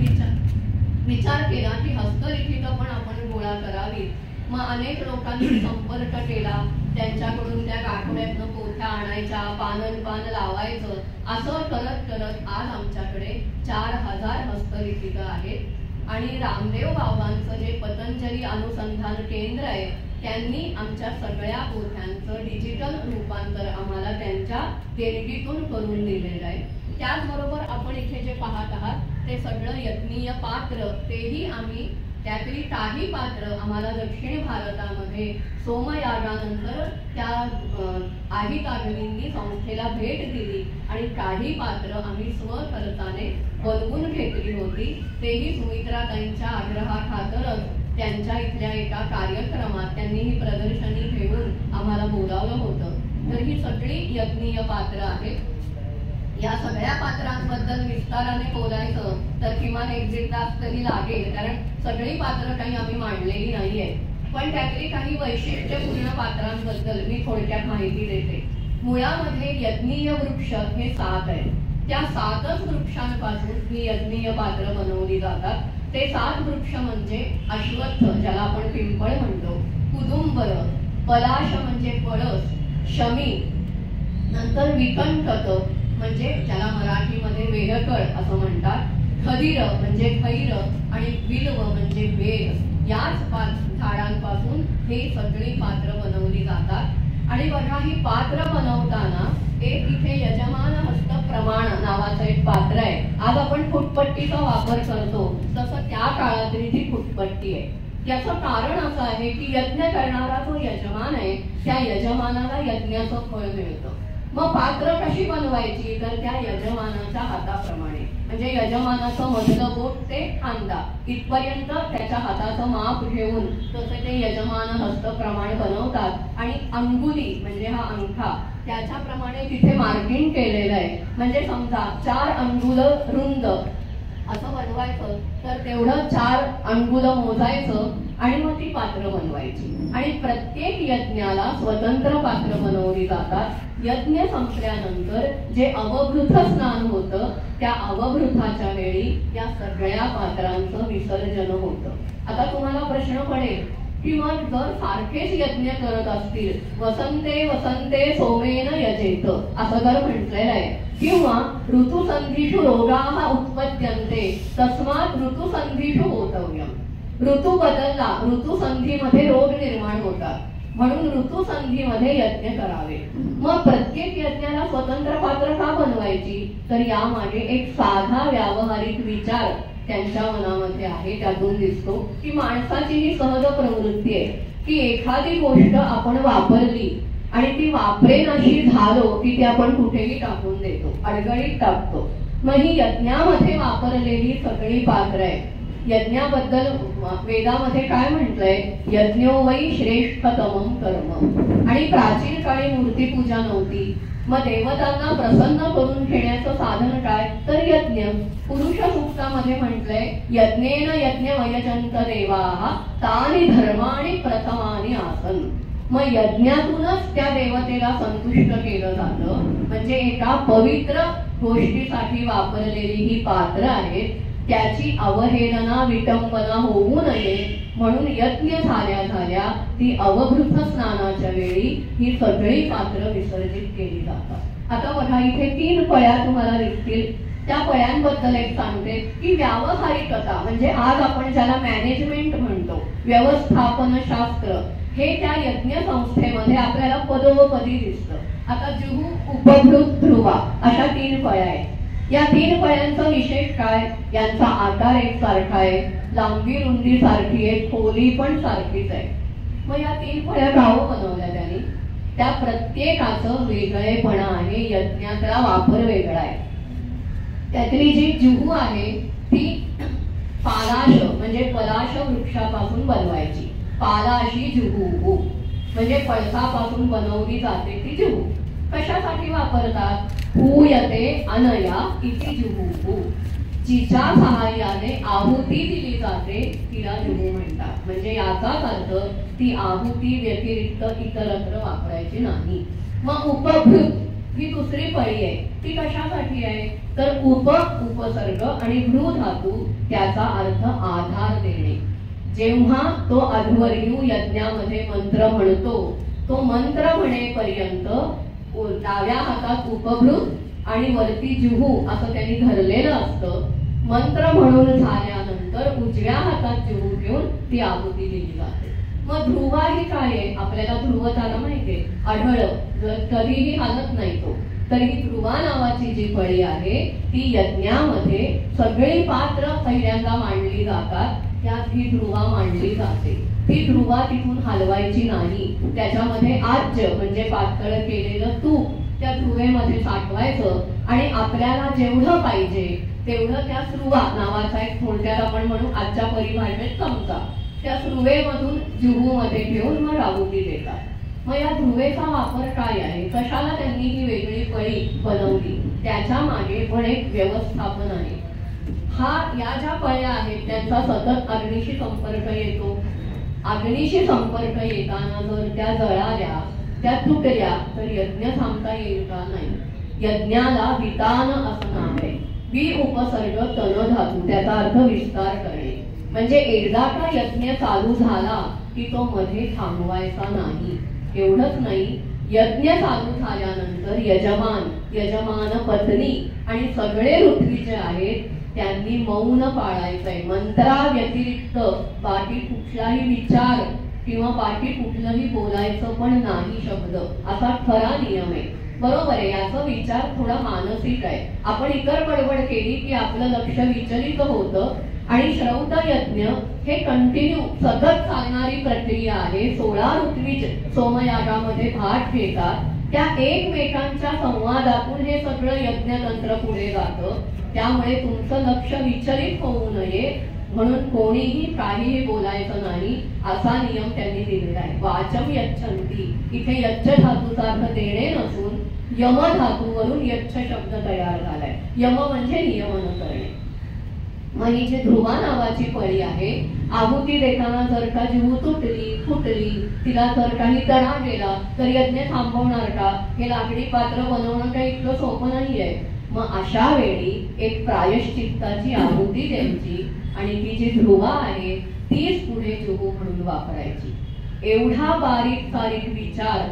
Speaker 1: विचार केला की हस्तलिखित पण आपण गोळा करावी. मग अनेक लोकांनी संपर्क केला, त्यांच्याकडून त्या गाठोड्यातनं पोथ्या आणायच्या, पान लावायचं. असं करत करत आज आमच्याकडे 4000 हस्तलिखित आहेत. आणि रामदेव बाबांचं जे पतंजली अनुसंधान केंद्र आहे, त्यांनी आमच्या सगळ्या पोथ्यांचं डिजिटल रूपांतर आम्हाला त्यांच्या देणगीतून करून दिलेलं आहे. त्याचबरोबर आपण इथे जे पाहत आहात ते सगळं यज्ञीय पात्र, तेही आम्ही त्यातली काही पात्र आम्हाला दक्षिण भारतामध्ये सोमयागानंतर त्या आही तागवींनी संस्थेला भेट दिली आणि काही पात्र आम्ही स्वखर्चाने बनवून घेतली होती. तेही सुमित्राताईंच्या आग्रहाखातरच त्यांच्या इथल्या एका कार्यक्रमात त्यांनी ही प्रदर्शनी घेऊन आम्हाला बोलावलं होतं. तर ही सगळी यज्ञीय पात्र आहेत. या सगळ्या पात्रांबद्दल विस्ताराने बोलायचं तर किमान एक दीड तास तरी लागेल, कारण सगळी पात्र काही आम्ही मांडलेली नाहीये. पण त्यातली काही वैशिष्ट्यपूर्ण पात्रांबद्दल मी थोडक्यात माहिती देते. मुळामध्ये यज्ञीय वृक्ष हे 7 आहेत. त्या 7च वृक्षांपासून ही यज्ञीय पात्र बनवली जातात. ते 7 वृक्ष म्हणजे अश्वत्थ, ज्याला आपण पिंपळ म्हणतो, कुदुंबर, पलाश म्हणजे पळस, शमी, नंतर विकंठक म्हणजे ज्याला मराठीमध्ये वेहकळ असं म्हणतात, खदिर म्हणजे खैर आणि बिल्व म्हणजे बेल. याच झाडांपासून ही सगळी पात्र बनवली जातात. आणि बघा, ही पात्र बनवताना एक इथे यजमान हस्त प्रमाण नावाचं एक पात्र आहे. आज आपण फुटपट्टीचा वापर करतो तसं त्या काळातली जी फुटपट्टी आहे. याचं कारण असं आहे की यज्ञ करणारा जो यजमान आहे त्या यजमानाला यज्ञाचं फळ मिळतं. मग पात्र कशी बनवायची तर त्या यजमानाच्या हाताप्रमाणे, म्हणजे यजमानाचं मधलं बोट ते खांदा इथपर्यंत त्याच्या हाताचं माप घेऊन तसं ते यजमान हस्तप्रमाणे बनवतात. आणि अंगुली म्हणजे हा अंगठा त्याच्याप्रमाणे तिथे मार्किंग केलेलं आहे. म्हणजे समजा 4 अंगुल रुंद असं बनवायचं तर तेवढं 4 अंगुल मोजायचं आणि मग ती पात्र बनवायची. आणि प्रत्येक यज्ञाला स्वतंत्र पात्र बनवली जातात. यज्ञ संपल्यानंतर जे अवभृत स्नान होतं त्या अवभृताच्या वेळी या सगळ्या पात्रांचं विसर्जन होतं. आता तुम्हाला प्रश्न पडेल की मग जर सारखेच यज्ञ करत असतील, वसंते वसंते सोमेन यजेत असं जर म्हटलेलं आहे, किंवा ऋतुसंधीषु रोगाः उत्पद्यन्ते तस्मात् ऋतुसंधीषु होतव्यम, ऋतू बदलला ऋतुसंधीमध्ये रोग निर्माण होतात म्हणून ऋतुसंधीमध्ये यज्ञ करावे. मग प्रत्येक यज्ञाला स्वतंत्र पात्र का बनवायची तर यामागे एक साधा व्यावहारिक विचार त्यांच्या मनामध्ये आहे. त्यातून दिसतो की माणसाची ही सहज प्रवृत्ती आहे की एखादी गोष्ट आपण वापरली आणि ती वापरेनाशी झालो की ती आपण कुठेही टाकून देतो, अडगळीत टाकतो. मग ही यज्ञामध्ये वापरलेली सगळी पात्र आहे. यज्ञाबद्दल वेदामध्ये काय म्हटलंय, यज्ञो वै श्रेष्ठतमं कर्म. आणि प्राचीन काळी मूर्तीपूजा नव्हती, मग देवतांना प्रसन्न करून घेण्याचं साधन काय तर यज्ञ. पुरुष सूक्तामध्ये म्हटलंय यज्ञेन यज्ञमयजन्त देवाः तानि धर्माणि प्रथमानि आसन. मग यज्ञातूनच त्या देवतेला संतुष्ट केलं जातं. म्हणजे एका पवित्र गोष्टीसाठी वापरलेली ही पात्र आहेत. त्याची अवहेलना विटंबना होऊ नये म्हणून यज्ञ झाल्या ती अवभृत स्नानाच्या वेळी ही सगळी पात्र विसर्जित केली जातात. आता बघा, इथे 3 पळ्या तुम्हाला दिसतील. त्या पळ्यांबद्दल एक सांगते की व्यावहारिकता म्हणजे आज आपण ज्याला मॅनेजमेंट म्हणतो, व्यवस्थापन शास्त्र, हे त्या यज्ञ संस्थेमध्ये आपल्याला पदोपदी दिसतं. आता जुहू, उपभृत, ध्रुवा अशा 3 पळ्या आहेत. या 3 पळ्यांचा विशेष काय, यांचा आकार एकसारखा आहे, लांबी रुंदी सारखी आहे, खोली पण सारखीच आहे. मग या 3 पळ्या का बनवल्या त्यांनी, त्या प्रत्येकाचं वेगळेपणा आहे, यज्ञातला वापर वेगळा आहे. त्यातली जी जुहू आहे ती पालाश म्हणजे पलाश वृक्षापासून बनवायची. पालाशी जुहू म्हणजे पळसापासून बनवली जाते ती जुहू. कशासाठी वापरतात, हूयते अनया इति जुहू, जिच्या सहाय्याने आहुती दिली जाते तिला जुहू म्हणतात. म्हणजे याचाच अर्थ ती आहुती व्यतिरिक्त इतरत्र वापरायची नाही. मग उपभृत ही दुसरी पळी आहे. ती कशासाठी आहे तर उपसर्ग आणि भ्रू धातू त्याचा अर्थ आधार देणे. जेव्हा तो अध्वर्यू यज्ञामध्ये मंत्र म्हणतो, तो मंत्र म्हणेपर्यंत डाव्या हातात उपभृत आणि वरती जुहू असं त्यांनी धरलेलं असतं. मंत्र म्हणून झाल्यानंतर उजव्या हातात जुहू घेऊन ती आहुती दिली जाते. मग ध्रुवा ही काय आहे, आपल्याला ध्रुव त्याला माहितीये, आढळ कधीही हालत नाही तो. तर ही ध्रुवा नावाची जी फळी आहे ती यज्ञामध्ये सगळी पात्र पहिल्यांदा मांडली जातात. त्यात ही ध्रुवा मांडली जाते. ती ध्रुवा तिथून हलवायची नाही. त्याच्यामध्ये आज्य म्हणजे पातळ केलेलं तूप त्या ध्रुवेमध्ये साठवायचं आणि आपल्याला जेवढं पाहिजे तेवढं त्या स्रुवा नावाचा एक थोडक्यात आपण म्हणू आजच्या परिभाषेत चमचा त्या स्रुवेमधून जुहूमध्ये घेऊन मग राहुटी देतात. मग या ध्रुवेचा वापर काय आहे, कशाला त्यांनी ही वेगळी पळी बनवली, त्याच्या मागे पण एक व्यवस्थापन आहे. या ज्या पळ्या आहेत त्यांचा सतत अग्नीशी संपर्क येतो. अग्नीशी संपर्क येताना जर त्या जळाल्या, त्या तुटल्या तर यज्ञ थांबता येईल का? नाही. यज्ञाला वितान असं नाव आहे. वि उपसर्ग तन धातू, त्याचा अर्थ विस्तार करणे. म्हणजे एकदा का यज्ञ चालू झाला की तो मध्ये थांबवायचा नाही. एवढंच नाही, यज्ञ चालू झाल्यानंतर यजमान पत्नी आणि सगळे ऋत्वी जे आहेत त्यांनी मौन पाळायचंय. मंत्रा व्यतिरिक्त बाकी कुठलाही विचार किंवा बाकी कुठलंही बोलायचं पण नाही शब्द, असा खरा नियम आहे. बरोबर आहे, याचा विचार थोडा मानसिक आहे. आपण इतर बडबड केली की आपलं लक्ष विचलित होतं. आणि श्रौत यज्ञ हे कंटिन्यू सतत चालणारी प्रक्रिया आहे. 16 ऋत्विज सोमयागामध्ये भाग घेतात. त्या एकमेकांच्या संवादातून हे सगळं यज्ञतंत्र पुढे जातं. त्यामुळे तुमचं लक्ष विचलित होऊ नये म्हणून कोणीही काहीही बोलायचं नाही, असा नियम त्यांनी दिलेला आहे. वाचम यच्छन्ति, इथे यच्छ धातूचा अर्थ देणे नसून यम धातूवरून यच्छ शब्द तयार झालाय. यम म्हणजे नियमन करणे. मग ही जी ध्रुवा नावाची पळी आहे, आहुती देताना जर का जीव तुटली फुटली, तिला जर काही तडा गेला तर यज्ञ थांबवणार का? हे लाकडी पात्र बनवणं काही इतकं सोपं नाहीये. मग अशा वेळी एक प्रायश्चित्ताची आहुती द्यायची आणि ती जी ध्रुवा आहे तीच पुढे जुहू म्हणून वापरायची. एवढा बारीक सारीक विचार.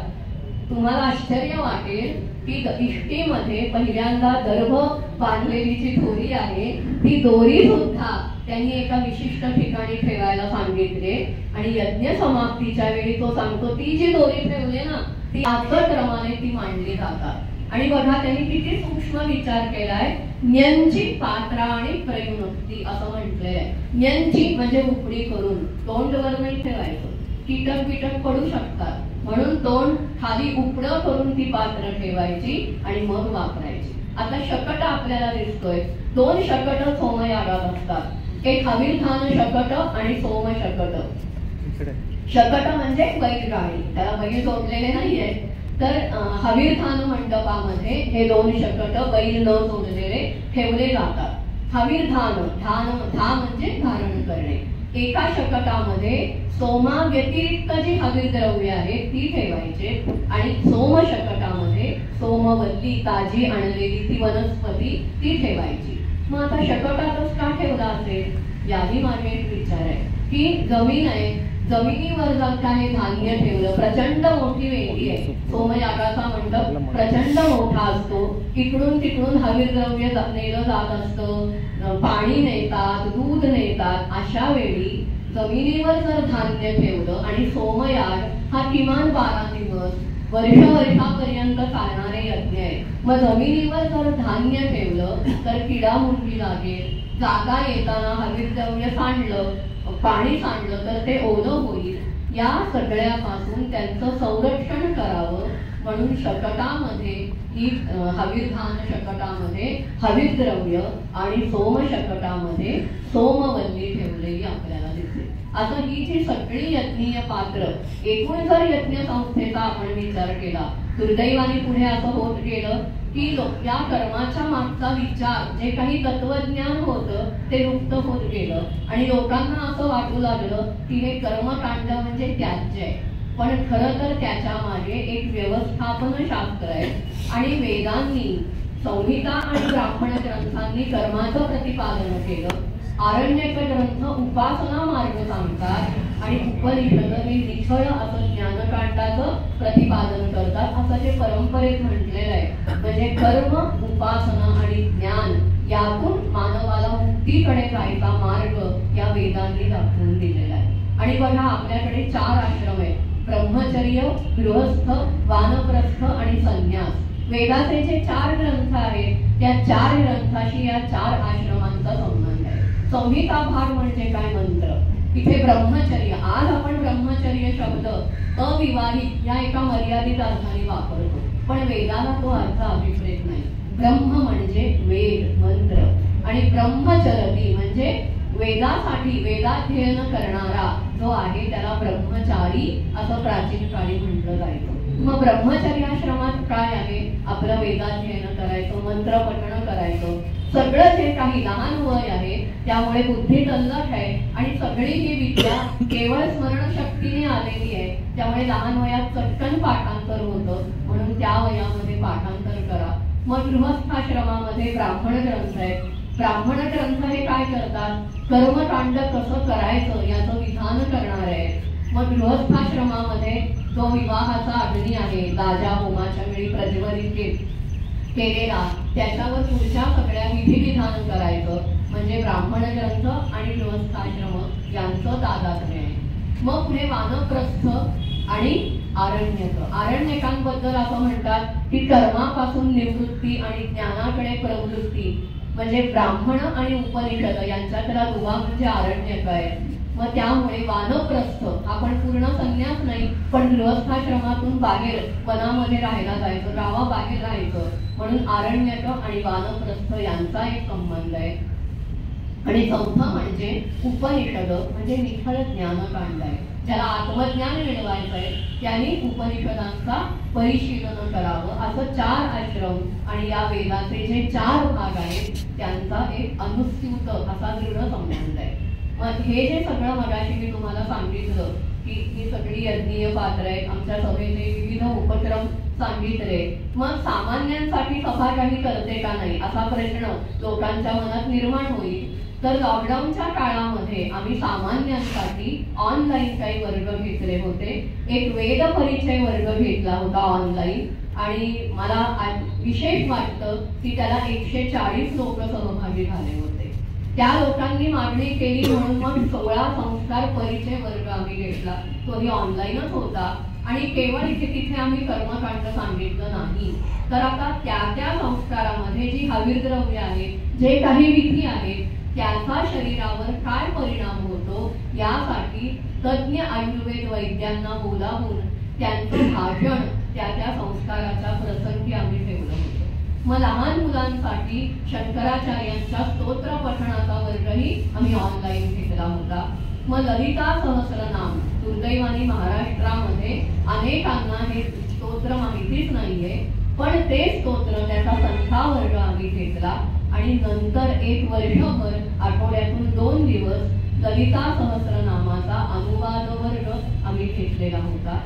Speaker 1: तुम्हाला आश्चर्य वाटेल की इष्टीमध्ये पहिल्यांदा दर्भ बांधलेली जी दोरी आहे ती दोरी सुद्धा त्यांनी एका विशिष्ट ठिकाणी ठेवायला सांगितले. आणि यज्ञ समाप्तीच्या वेळी तो सांगतो ती जी दोरी ठेवली ना ती क्रमाने ती मांडली जातात. आणि बघा त्यांनी किती सूक्ष्म विचार केलाय. न्यंची पात्रा आणि प्रयुनक्ती असं म्हटलेलं आहे. न्यंची म्हणजे उपडी करून, तोंड वर नाही ठेवायचं, कीटक पडू शकतात म्हणून तोंड खाली उपडं करून ती पात्र ठेवायची आणि मग वापरायची. आता शकट आपल्याला दिसतोय. 2 शकट सोमयागात असतात. एक हवीरधान शकट आणि सोम शकट. शकट म्हणजे बैलगाडी, त्याला बैल जोडलेले नाहीये. तर हवीरधान मंडपामध्ये हे 2 शकट बैल न जोडलेले ठेवले जातात. हवीरधान धा म्हणजे धारण करणे. एका शकटामध्ये सोमा व्यतिरिक्त जी हवीर द्रव्य आहे ती ठेवायचे आणि सोम शकटामध्ये सोमवल्ली ताजी आणलेली ती वनस्पती ती ठेवायची. मग आता शकटातच का ठेवला असेल, याही मागे एक विचार आहे की जमीन आहे, जमिनीवर जर काही धान्य ठेवलं, प्रचंड मोठी वेली आहे. सोमयागाचा मंडप प्रचंड मोठा असतो. इकडून तिकडून हवीर द्रव्य नेलं जात असतं, पाणी नेतात, दूध नेतात. अशा वेळी जमिनीवर जर धान्य ठेवलं आणि सोमयाग हा किमान 12 दिवस वर्षापर्यंत चालणारे यज्ञ आहे. मग जमिनीवर जर धान्य ठेवलं तर किडा मुंगी लागेल. जागा येताना हवीर द्रव्य सांडलं, पाणी सांडलं तर ते ओलं होईल. या सगळ्यापासून त्यांचं संरक्षण करावं म्हणून शकटामध्ये ही हवीरधान शकटामध्ये हवीर द्रव्य आणि सोम शकटामध्ये सोमवल्ली ठेवलेली आपल्याला दिसते. आता ही जी सगळी यज्ञीय पात्र, एकूण जर यज्ञ संस्थेचा आपण विचार केला, दुर्दैवाने पुढे असं होत गेलं की या कर्माच्या मागचा विचार जे काही तत्वज्ञान होतं ते लुप्त होत गेलं आणि लोकांना असं वाटू लागलं की हे कर्मकांड म्हणजे त्याज्य आहे. पण खरं तर त्याच्या मागे एक व्यवस्थापन शास्त्र आहे. आणि वेदांनी, संहिता आणि ब्राह्मण ग्रंथांनी कर्माचं प्रतिपादन केलं. आरण्यक ग्रंथ उपासना मार्ग सांगतात आणि उपनिषद हे निखळ असं ज्ञानकांडाचं प्रतिपादन करतात. असं जे परंपरेत म्हटलेलं आहे. म्हणजे कर्म, उपासना आणि ज्ञान यातून मानवाला मुक्तीकडे जायचा मार्ग या वेदांनी दाखवून दिलेला आहे. आणि बघा आपल्याकडे 4 आश्रम आहेत. ब्रह्मचर्य, गृहस्थ, वानप्रस्थ आणि संन्यास. वेदाचे जे 4 ग्रंथ आहेत त्या 4 ग्रंथाशी या 4 आश्रमांचा संबंध आहे. संहिता भाग म्हणजे काय? मंत्र. इथे ब्रह्मचर्य, आज आपण ब्रह्मचर्य शब्द अविवाहित या एका मर्यादित अर्थाने वापरतो, पण वेदाला तो अर्थ अभिप्रेत नाही. ब्रह्म म्हणजे वेद मंत्र आणि ब्रह्मचरती म्हणजे वेदासाठी वेदाध्ययन करणारा जो आहे त्याला ब्रह्मचारी असं प्राचीन काळी म्हटलं जायचं. मग ब्रह्मचर्याश्रमात काय आहे? आपलं वेदाध्ययन करायचं, मंत्र पठण करायचं, सगळं जे काही लहान वय आहे त्यामुळे बुद्धी तल्लख आहे आणि सगळी ही विद्या केवळ स्मरणशक्तीने आलेली आहे, त्यामुळे लहान वयात चटकन पाठांतर होतं, म्हणून त्या वयामध्ये पाठांतर करा. मग गृहस्थाश्रमामध्ये ब्राह्मण ग्रंथ आहेत. ब्राह्मण ग्रंथ हे काय करतात? कर्मकांड कसं करायचं याचं विधान करणार आहे. मग गृहस्थाश्रमामध्ये जो विवाहाचा अग्नी आहे, दाजा होमाच्या वेळी प्रज्वलित केलेला, त्याच्यावर पुढच्या सगळ्या विधिविधान करायचं, म्हणजे ब्राह्मण ग्रंथ आणि गृहस्थाश्रम यांचं तादात्म्य आहे. मग पुढे वानप्रस्थ आणि आरण्यक. आरण्यकांबद्दल असं म्हणतात की कर्मापासून निवृत्ती आणि ज्ञानाकडे प्रवृत्ती, म्हणजे ब्राह्मण आणि उपनिषद यांच्यातला दुवा म्हणजे आरण्यक आहे. मग त्यामुळे वानप्रस्थ आपण पूर्ण संन्यास नाही, पण गृहस्थाश्रमातून बाहेर वनामध्ये राहायला जायचं, गावाबाहेर राहायचं, म्हणून आरण्यक आणि वानप्रस्थ यांचा एक संबंध आहे. आणि चौथं म्हणजे उपनिषद, म्हणजे निखळ ज्ञानकांड आहे. ज्याला आत्मज्ञान मिळवायचं आहे त्यांनी उपनिषदांचा परिशीलन करावं. असं 4 आश्रम आणि या वेदाचे जे 4 भाग आहेत त्यांचा एक अनुस्यूत असा दृढ संबंध आहे. मग हे जे सगळं मगाशी मी तुम्हाला सांगितलं की ही सगळी यज्ञीय पात्र आहेत, आमच्या सभेचे विविध उपक्रम सांगितले. मग सामान्यांसाठी सभा काही करते का नाही असा प्रश्न लोकांच्या मनात निर्माण होईल. तर लॉकडाऊनच्या काळामध्ये आम्ही सामान्यांसाठी ऑनलाईन काही वर्ग घेतले होते. एक वेद परिचय वर्ग घेतला होता ऑनलाईन, आणि मला विशेष वाटतं की त्याला 140 लोक सहभागी झाले होते. त्या लोकांनी मागणी केली म्हणून मग 16 संस्कार परिचय वर्ग आम्ही घेतला. तोही ऑनलाईनच होता आणि केवळ तिथे आम्ही कर्मकांड सांगितलं नाही, तर आता त्या संस्कारामध्ये जी हविर्द्रव्य आहेत, जे काही विधी आहेत, त्याचा शरीरावर काय परिणाम होतो यासाठी तज्ञ आयुर्वेद वैद्यांना बोलावून त्यांचं भाषण त्या संस्काराच्या प्रसंगी आम्ही ठेवलं होतं. मग लहान मुलांसाठी शंकराचार्यांच्या स्तोत्र पठणाचा वर्गही आम्ही ऑनलाईन घेतला होता. मग ललिता सहस्रनाम, दुर्दैवाने महाराष्ट्रामध्ये अनेकांना हे स्तोत्र माहितीच नाहीये, पण ते स्तोत्र त्याचा संख्या वर्ग आम्ही घेतला आणि नंतर 1 वर्षभर आठवड्यातून 2 दिवस ललिता सहस्रनामाचा अनुवाद वर्ग आम्ही घेतलेला होता.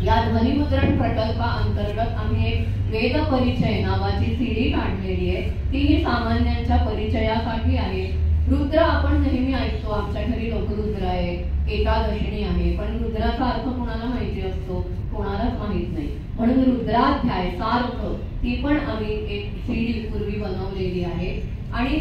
Speaker 1: या ध्वनिमुद्रण प्रकल्पाअंतर्गत आम्ही एक वेद परिचय नावाची सीडी काढलेली आहे. ती सामान्यांच्या परिचयासाठी आहे. रुद्र आपण नेहमी ऐकतो, आमच्या घरी लोकरुद्र आहे, एकादशिणी आहे, पण रुद्राचा अर्थ कोणाला माहिती असतो? कोणालाच माहित नाही. म्हणून रुद्राध्याय सार्थ ती पण आम्ही एक सीडी पूर्वी बनवलेली आहे. आणि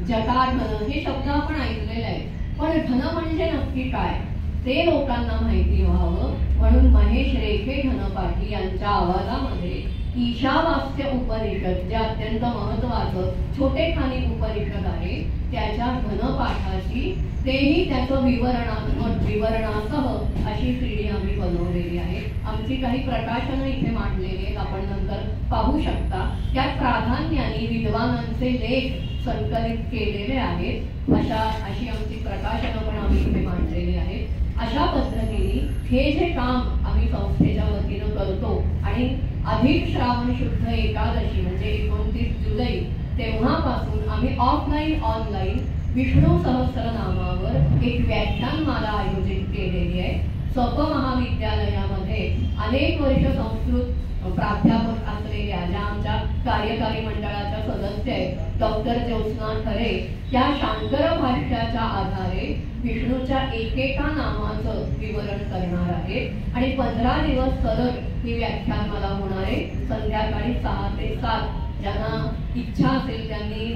Speaker 1: जटाधन हे शब्द आपण ऐकलेले आहेत, पण धन म्हणजे नक्की काय ते लोकांना माहिती व्हावं म्हणून महेश रेखे धनपाठी यांच्या आवाजामध्ये ईशावास्य उपनिषद, जे अत्यंत महत्वाचं छोटेखानी उपनिषद आहे, त्याच्या घनपाठाची तेही त्याचं विवरणासह अशी सीडी आम्ही बनवलेली आहे. आमची काही प्रकाशनं इथे मांडलेली आहेत, आपण नंतर पाहू शकता. त्यात प्राधान्याने विद्वानांचे लेख संकलित केलेले आहेत. अशी आमची प्रकाशनं पण आम्ही इथे मांडलेली आहेत. अशा पद्धतीने हे जे काम आम्ही संस्थेच्या वतीनं करतो आणि अधिक श्रावण शुद्ध एकादशी म्हणजे 29 जुलै तेव्हापासून आम्ही ऑफलाईन ऑनलाईन विष्णू सहस्रनामावर एक व्याख्यानमाला आयोजित केलेली आहे. सप महाविद्यालयामध्ये अनेक वर्ष संस्कृत प्राध्यापक असलेल्या ज्या आमच्या कार्यकारी मंडळाच्या सदस्य आहेत डॉक्टर ज्योत्स्ना खरे, त्या शांकर भाष्याच्या आधारे विष्णूच्या एकेका नामाचं विवरण करणार आहे. आणि 15 दिवस सलग ही व्याख्यानमाला होणार आहे. संध्याकाळी 6 ते 7 ज्यांना इच्छा असेल त्यांनी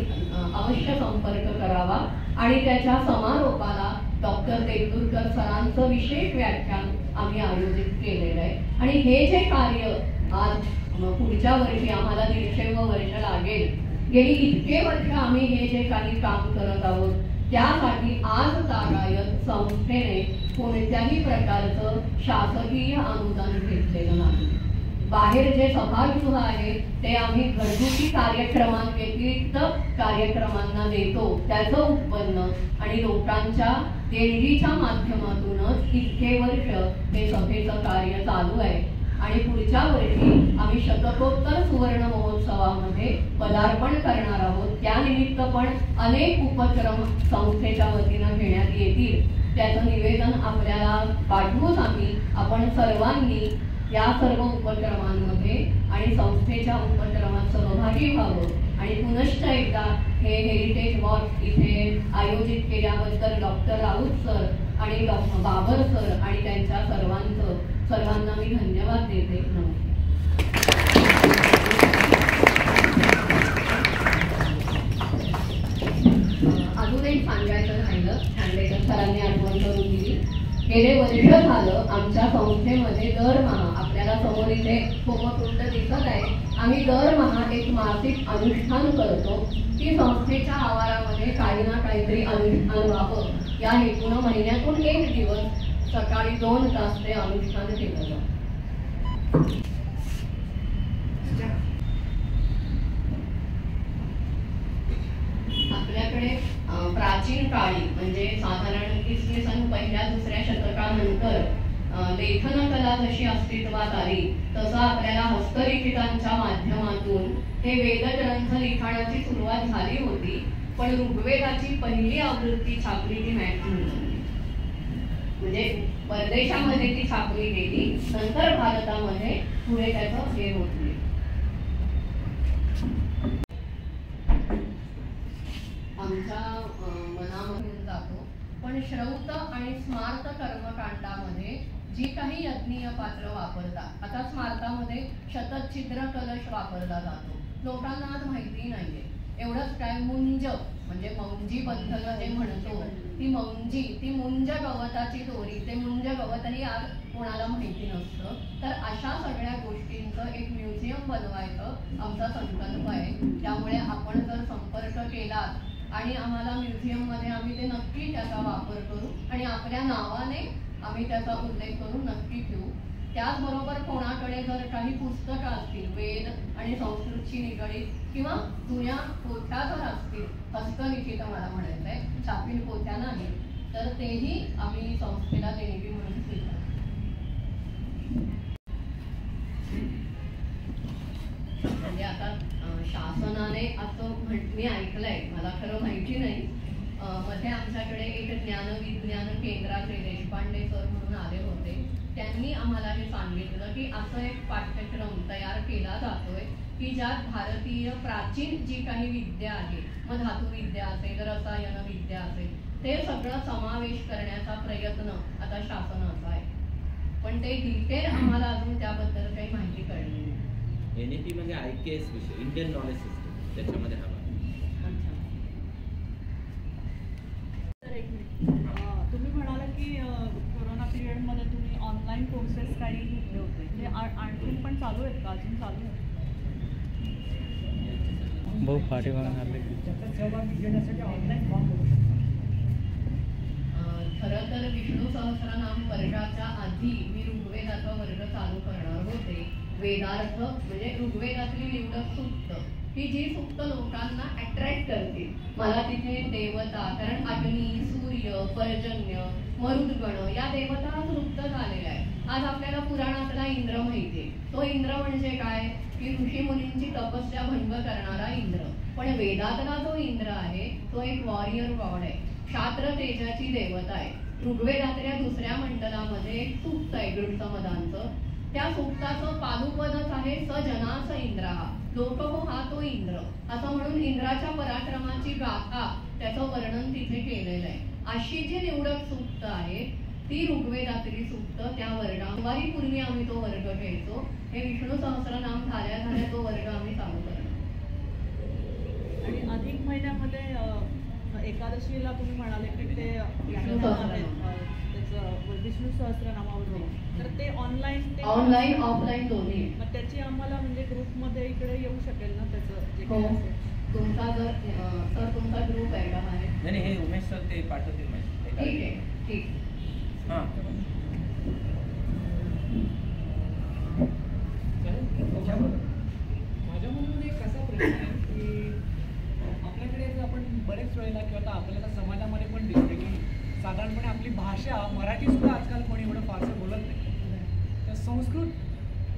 Speaker 1: अवश्य संपर्क करावा. आणि त्याच्या समारोपाला डॉक्टर देगलूरकर सरांचं विशेष व्याख्यान आम्ही आयोजित केलेलं आहे. आणि हे जे कार्य आज पुढच्या वर्षी आम्हाला 150वं वर्ष लागेल. गेली इतके वर्ष आम्ही हे जे काही काम करत आहोत त्यासाठी आज तागायत संस्थेने कोणत्याही प्रकारचं शासकीय अनुदान घेतलेलं नाही. बाहेर जे सभागृह आहे ते आम्ही घरगुती कार्यक्रमांव्यतिरिक्त कार्यक्रमांना देतो, त्याचं उत्पन्न आणि लोकांच्या देणगीच्या माध्यमातूनच इतके वर्ष हे सभेचं कार्य चालू आहे. आणि पुढच्या वर्षी आम्ही शतकोत्तर सुवर्ण महोत्सवामध्ये पदार्पण करणार आहोत. त्यानिमित्त पण अनेक उपक्रम संस्थेच्या वतीनं घेण्यात येतील. त्याचं निवेदन आपल्याला पाठवून आपण सर्वांनी या सर्व उपक्रमांमध्ये आणि संस्थेच्या उपक्रमात सहभागी व्हावं. आणि पुनश्च एकदा हे हेरिटेज वॉक इथे आयोजित केल्याबद्दल डॉक्टर राऊत सर आणि बाबर सर आणि त्यांच्या सर्वांना मी धन्यवाद देते. अजून एक सांगायचं राहिलं, खांडेकर सरांनी आठवण करून दिली. गेले वर्ष झालं आमच्या संस्थेमध्ये दरमहा, आपल्याला समोर इथे होमकुंड दिसत आहे, आम्ही दरमहा एक मासिक अनुष्ठान करतो की संस्थेच्या आवारामध्ये काही ना काहीतरी अनुष्ठान व्हावं या हेतून महिन्यातून एक दिवस सकाळी 2 तास ते अनुष्ठान केलं जातं. आपल्याकडे प्राचीन काळी म्हणजे साधारण इसवी सन 1-2 शतकानंतर लेखन कला जशी अस्तित्वात आली तसं आपल्याला हस्तलिखितांच्या माध्यमातून हे वेदग्रंथ लिखाणाची सुरुवात झाली होती. पण ऋग्वेदाची पहिली आवृत्ती छापली ती मॅक्सिमम, म्हणजे परदेशामध्ये ती छापली गेली, नंतर भारतामध्ये पुढे त्याचं हे होत नाही. आमच्या मनामधून जातो. पण श्रौत आणि स्मार्त कर्मकांडामध्ये जी काही यज्ञीय पात्र वापरतात, आता स्मार्तामध्ये शतच्छिद्र कलश वापरला जातो, लोकांना आज माहिती नाहीये. एवढंच काय, मुंज म्हणजे मौंजी बंधन जे म्हणतो, ती मुंज गवताची दोरी, ते मुंज गवत आणि आज कोणाला माहिती नसतं. तर अशा सगळ्या गोष्टींचं एक म्युझियम बनवायचं आमचा संकल्प आहे. त्यामुळे आपण जर संपर्क केलात आणि आम्हाला म्युझियममध्ये आम्ही ते नक्की त्याचा वापर करू आणि आपल्या नावाने आम्ही त्याचा उल्लेख करून नक्की ठेवू. त्याचबरोबर कोणाकडे जर काही पुस्तकं असतील वेद आणि संस्कृतशी निगडीत किंवा जुन्या पोथ्या जर असतील, हस्तलिखित मला म्हणायचं आहे, छापील पोथ्या नाही, तर तेही आम्ही संस्थेला देणगी म्हणून स्वीकारतो. म्हणजे आता शासनाने असं मी ऐकलंय, मला खरं माहिती नाही, मध्ये आमच्याकडे एक ज्ञानविज्ञान केंद्राचे देशपांडे सर म्हणून आले होते. त्यांनी आम्हाला हे सांगितलं की असं एक पाठ्यक्रम तयार केला जातोय की ज्यात भारतीय प्राचीन जी काही विद्या आहे, मग धातुविद्या असेल, रसायन विद्या असेल, ते सगळं समावेश करण्याचा प्रयत्न आता शासनाचा आहे. पण ते डिटेल आम्हाला अजून त्याबद्दल काही माहिती कळली नाही.
Speaker 3: NEP म्हणजे IKS विषय, इंडियन नॉलेज सिस्टम, त्याच्यामध्ये हवा.
Speaker 4: तुम्ही म्हणाला की कोरोना पिरियडमध्ये तुम्ही ऑनलाईन कोर्सेस काही घेतले होते, ते आणखी पण चालू आहेत का, अजून चालू आहेत?
Speaker 2: भाऊ पाठीमागे आले
Speaker 1: खरं तर विष्णू सहस्रनाम वर्गाच्या आधी मी ऋग्वेदाचा वर्ग चालू करणार होते. वेदार्थ म्हणजे ऋग्वेदातली निवडक सूक्त, की जी सूक्त लोकांना अट्रॅक्ट करतील. मला तिथे देवता, कारण अग्नी, सूर्य, पर्जन्य, मरुद्गण या देवता तृप्त झालेल्या आहेत. आज आपल्याला पुराणातला इंद्र माहितीये. तो इंद्र म्हणजे काय, की ऋषी मुनींची तपस्या भंग करणारा इंद्र. पण वेदातला जो इंद्र आहे तो एक वॉरियर गॉड आहे, क्षात्र तेजाची देवता आहे. ऋग्वेदातल्या 2ऱ्या मंडलामध्ये एक सूक्त आहे गृढसमदांचं. त्या सूक्ताचं पादुपदच आहे स जनास इंद्रा, लोक हो हा तो इंद्र, असं म्हणून इंद्राच्या पराक्रमाची गाथा, त्याचं वर्णन तिथे केलेलं आहे. अशी जी निवडक सूक्त आहे ती ऋग्वेदातली सूक्त, त्या वर्गावारी पूर्वी आम्ही तो वर्ग घ्यायचो. हे विष्णू सहस्रनाम झाल्या तो वर्ग आम्ही चालू करतो.
Speaker 4: आणि अधिक महिन्यामध्ये एकादशीला तुम्ही म्हणाले की ते त्याचं विष्णू सहस्रनामावर, तर ते ऑनलाईन
Speaker 1: ऑफलाईन दोन्ही.
Speaker 4: मग त्याची आम्हाला म्हणजे ग्रुपमध्ये इकडे येऊ शकेल ना त्याचं जे काही असेल?
Speaker 1: तुमचा जर सर तुमचा ग्रुप आहे का बाहेर?
Speaker 3: नाही हे उमेश सर ते पाठवतील
Speaker 1: ठीक आहे, ठीक.
Speaker 3: हां
Speaker 5: माझ्या मनामध्ये एक असा प्रश्न आहे की आपल्याकडे आपण बरेच वेळेला किंवा आता आपल्याला समाजामध्ये पण दिसते की साधारणपणे आपली भाषा मराठी सुद्धा आजकाल कोणी एवढं फारसं बोलत नाही, तर संस्कृत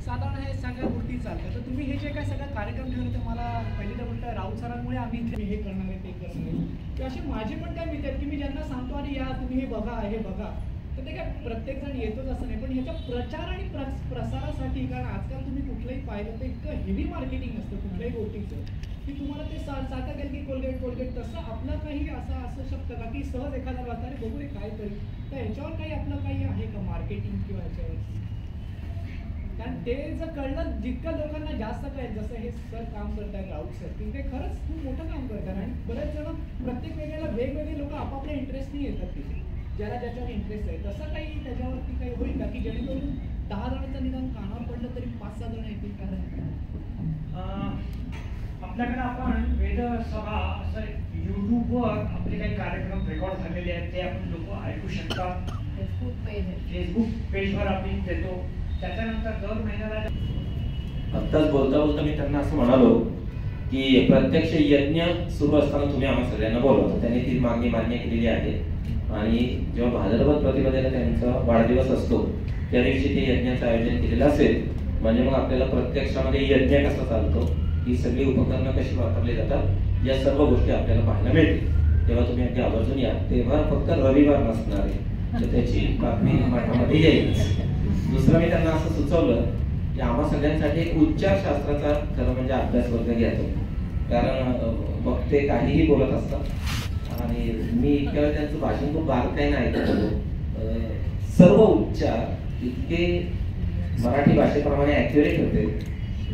Speaker 5: साधारण हे सगळ्या गोष्टी चालतात. तर तुम्ही हे जे काय सगळं कार्यक्रम ठेवले तर मला पहिली तर म्हणतं राऊत सरांमुळे आम्ही इथे हे करणार आहे ते करणार आहे, की असे माझे पण काय मित्र आहेत की मी ज्यांना सांगतो अरे या तुम्ही हे बघा हे बघा, तर ते काय प्रत्येकजण येतोच असं नाही, पण ह्याच्या प्रचार आणि प्रसारासाठी कारण आजकाल तुम्ही कुठलंही पाहिलं तर इतकं हेवी मार्केटिंग असतं कुठल्याही गोष्टीचं की तुम्हाला ते सारखं गेलं की कोलगेट तसं आपलं काही असं शकतं का की सहज एखादा वाटतं अरे बघू रे काय तरी, तर ह्याच्यावर काही आपलं काही आहे का मार्केटिंग किंवा ह्याच्यावर? कारण ते जर कळलं जितक्या लोकांना जास्त कळेल, जसं हे सर काम करतात राऊत सर, की ते खरंच खूप मोठं काम करतात आणि बरेच जण प्रत्येक वेगवेगळे लोक आपापल्या इंटरेस्टनी येतात तिथे, ज्याला ज्याच्यावर इंटरेस्ट आहे. तसं काही त्याच्यावरती काही होईल का की जेणेकरून 10 जणांचं निदान कानावर पडलं तरी 5-6 जण येतील? कारण
Speaker 6: आपल्याकडे आपण वेदसभा असं यूट्यूबवर आपले काही कार्यक्रम रेकॉर्ड झालेले आहेत ते आपण लोक ऐकू शकतात. फेसबुक पेजवर आपण देतो. त्याच्यानंतर दर महिन्याला
Speaker 3: आत्ताच बोलता बोलता मी त्यांना असं म्हणालो की प्रत्यक्ष यज्ञ सुरू असताना तुम्ही आम्हा सगळ्यांना बोलवता, त्यांनी ती मागणी मान्य केलेली आहे आणि जेव्हा भाद्रपद प्रतिपदेला त्यांचा वाढदिवस असतो त्या दिवशी ते यज्ञाचं आयोजन केलेलं असेल म्हणजे मग आपल्याला प्रत्यक्षामध्ये यज्ञ कसा चालतो, ही सगळी उपकरणं कशी वापरली जातात, या सर्व गोष्टी आपल्याला पाहायला मिळतील. तेव्हा तुम्ही अगदी आवर्जून या. तेव्हा फक्त रविवार नसणार आहे, तर त्याची बातमी मठामध्ये येईल. दुसरं मी त्यांना असं सुचवलं की आम्हा सगळ्यांसाठी एक उच्चार शास्त्राचा खरं म्हणजे अभ्यास वर्ग घ्यायचो, कारण वक्ते काहीही बोलत असतात आणि मी इतक्या वेळ त्यांचं भाषण खूप बारकाईने ऐकत होतो. सर्व उच्चार इतके मराठी भाषेप्रमाणे ऍक्युरेट होते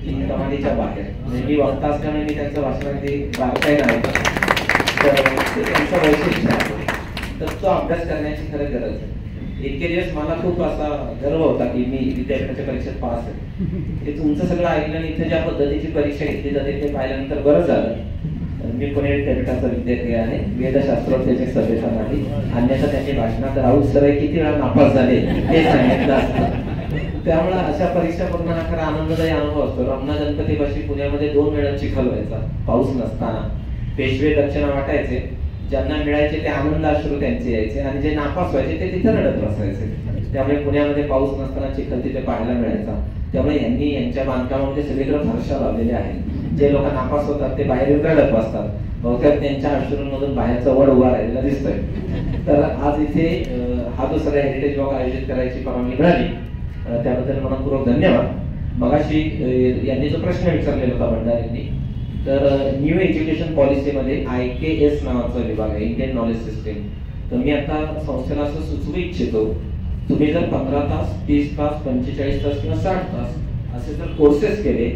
Speaker 3: की कमालीच्या बाहेर. म्हणजे मी वक्ता असल्यामुळे मी त्यांचं भाषण अगदी बारकाईने ऐकतो, तर ते त्यांचं वैशिष्ट्य आहे. तर तो अभ्यास करण्याची खरं गरज आहे. इतके दिवस मला खूप असा गर्व होता की मी विद्यापीठाच्या परीक्षेत पास आहे. हे तुमचं सगळं ऐकलं आणि इथे ज्या पद्धतीची परीक्षा घेतली जाते ते पाहिल्यानंतर बरं झालं. मी पुणे विद्यापीठाचा विद्यार्थी आहे, वेदशास्त्रोत्तेजक सभेसाठी. अन्यथा त्यांनी भाषणात राऊत सर किती वेळा नापास झाले हे सांगितलं असतं. त्यामुळे अशा परीक्षा पूर्ण हा खरा आनंददायी अनुभव असतो. रमना गणपतीपाशी पुण्यामध्ये 2 वेळा चिखल व्हायचा पाऊस नसताना. पेशवे दक्षिणा वाटायचे, ज्यांना मिळायचे ते आनंद अश्रू त्यांचे यायचे आणि जे नापास व्हायचे ते तिथे रडत बसायचे. त्यामुळे पुण्यामध्ये पाऊस नसताना चिखल तिथे पाहायला मिळायचा. त्यामुळे यांनी यांच्या बांधकामामध्ये सगळीकडे फरशा लावलेल्या आहेत. जे लोक नापास होतात ते बाहेर येऊन रडत बसतात, बहुतेक त्यांच्या अश्रूंमधून बाहेरचा वड उभा राहिलेला दिसतोय. तर आज इथे हा दुसरा हेरिटेज वॉक आयोजित करायची परवानगी मिळाली, त्याबद्दल मनपूर्वक धन्यवाद. मगाशी यांनी जो प्रश्न विचारलेला होता भंडारेंनी, तर न्यू एज्युकेशन पॉलिसीमध्ये IKS नावाचा विभाग आहे, इंडियन नॉलेज सिस्टीम. तर मी आता संस्थेला असं सुचवू इच्छितो, तुम्ही जर 15 तास, 30 तास, 45 तास किंवा 60 तास असे जर कोर्सेस केले,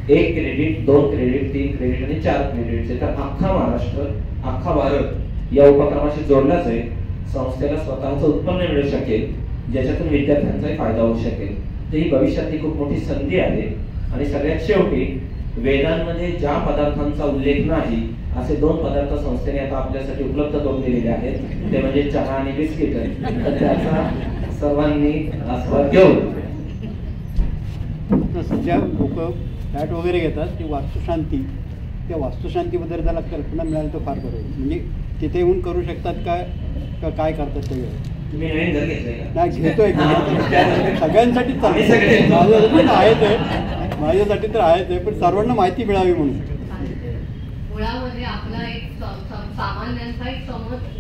Speaker 3: 1 क्रेडिट, 2 क्रेडिट, 3 क्रेडिट आणि 4 क्रेडिटचे, तर अख्खा महाराष्ट्र, अख्खा भारत या उपक्रमाशी जोडला जाईल. संस्थेला स्वतःचं उत्पन्न मिळू शकेल, ज्याच्यातून विद्यार्थ्यांचाही फायदा होऊ शकेल. तर ही भविष्यातली खूप मोठी संधी आहे. आणि सगळ्यात शेवटी वेदांमध्ये ज्या पदार्थांचा उल्लेख नाही असे 2 पदार्थ संस्थेने आता आपल्यासाठी उपलब्ध करून दिलेले आहेत, ते म्हणजे चहा आणि बिस्किट. तर त्याचा सर्वांनी आस्वाद घेऊन
Speaker 7: सध्या लोक फ्लॅट वगैरे घेतात ती वास्तुशांती, त्या वास्तुशांतीबद्दल त्याला कल्पना मिळाली तर फार बरं. म्हणजे तिथे येऊन करू शकतात काय करतात ते नाही घेतोय सगळ्यांसाठी आहे ते, माझ्यासाठी तर आहे ते, पण सर्वांना माहिती मिळावी म्हणून.
Speaker 1: मुळामध्ये आपला एक सामान्यांचा एक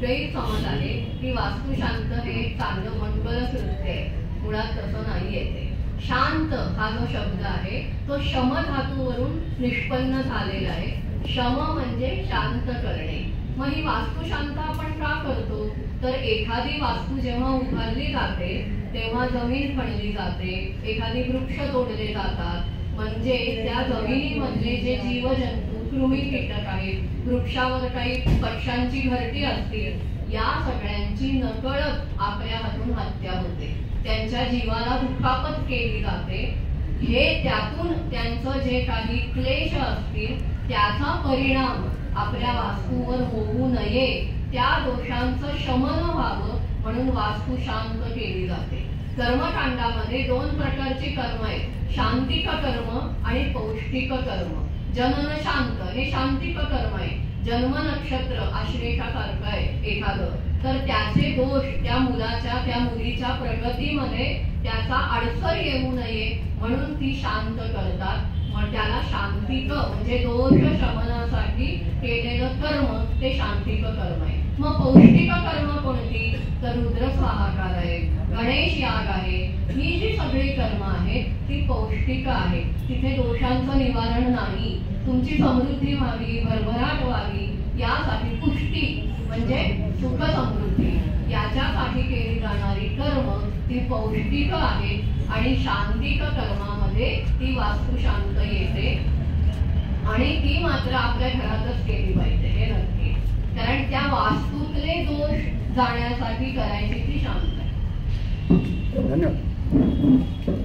Speaker 1: गैरसमज आहे की वास्तुशांत हे चांगलं मंगलच नृत्य आहे. मुळात तसं नाहीये. ते शांत हा जो शब्द आहे तो शम धातूवरून निष्पन्न झालेला आहे. शम म्हणजे शांत करणे. मग ही वास्तुशांत आपण का करतो, तर एखादी वास्तू जेव्हा उभारली जाते तेव्हा जमीन खणली जाते, एखादी वृक्ष तोडले जातात, म्हणजे त्या जमिनीमधले जे जीवजंतू, कृमी कीटक आहेत, वृक्षावर काही पक्ष्यांची घरटी असतील, या सगळ्यांची नकळत आपल्या हातून हत्या होते, त्यांच्या जीवाला दुखापत केली जाते. हे त्यातून त्यांचं जे काही क्लेश असतील त्याचा परिणाम आपल्या वास्तूवर होऊ नये, त्या दोषांचं शमन व्हावं म्हणून वास्तू शांत केली जाते. कर्मकांडामध्ये 2 प्रकारची कर्म आहेत, शांतिक कर्म आणि पौष्टिक कर्म. जनन शांत हे शांतिक कर्म आहे. जन्म नक्षत्र आश्लेषासारखं आहे एखादं, तर त्याचे दोष त्या मुलाच्या त्या मुलीच्या प्रगतीमध्ये त्याचा अडसर येऊ नये म्हणून ती शांत करतात. मग त्याला शांतिक म्हणजे दोष शमनासाठी केलेलं कर्म ते शांतिक कर्म आहे. मग पौष्टिक कर्म कोणती? तर रुद्र स्वाहाकार आहे, गणेश याग आहे. ही जी सगळी कर्म आहेत ती पौष्टिक आहे. तिथे दोषांचं निवारण नाही, तुमची समृद्धी व्हावी, भरभराट व्हावी यासाठी पुष्टी म्हणजे सुख समृद्धी याच्यासाठी केली जाणारी कर्म ती पौष्टिक आहे. आणि शांतिक कर्मामध्ये ती वास्तू शांत येते आणि ती मात्र आपल्या घरातच केली पाहिजे हे नक्की, कारण त्या वास्तूतले दोष जाण्यासाठी करायची ती शांत आहे.
Speaker 7: धन्यवाद.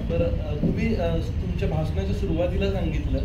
Speaker 8: तर तुम्ही तुमच्या भाषणाच्या सुरुवातीला सांगितलं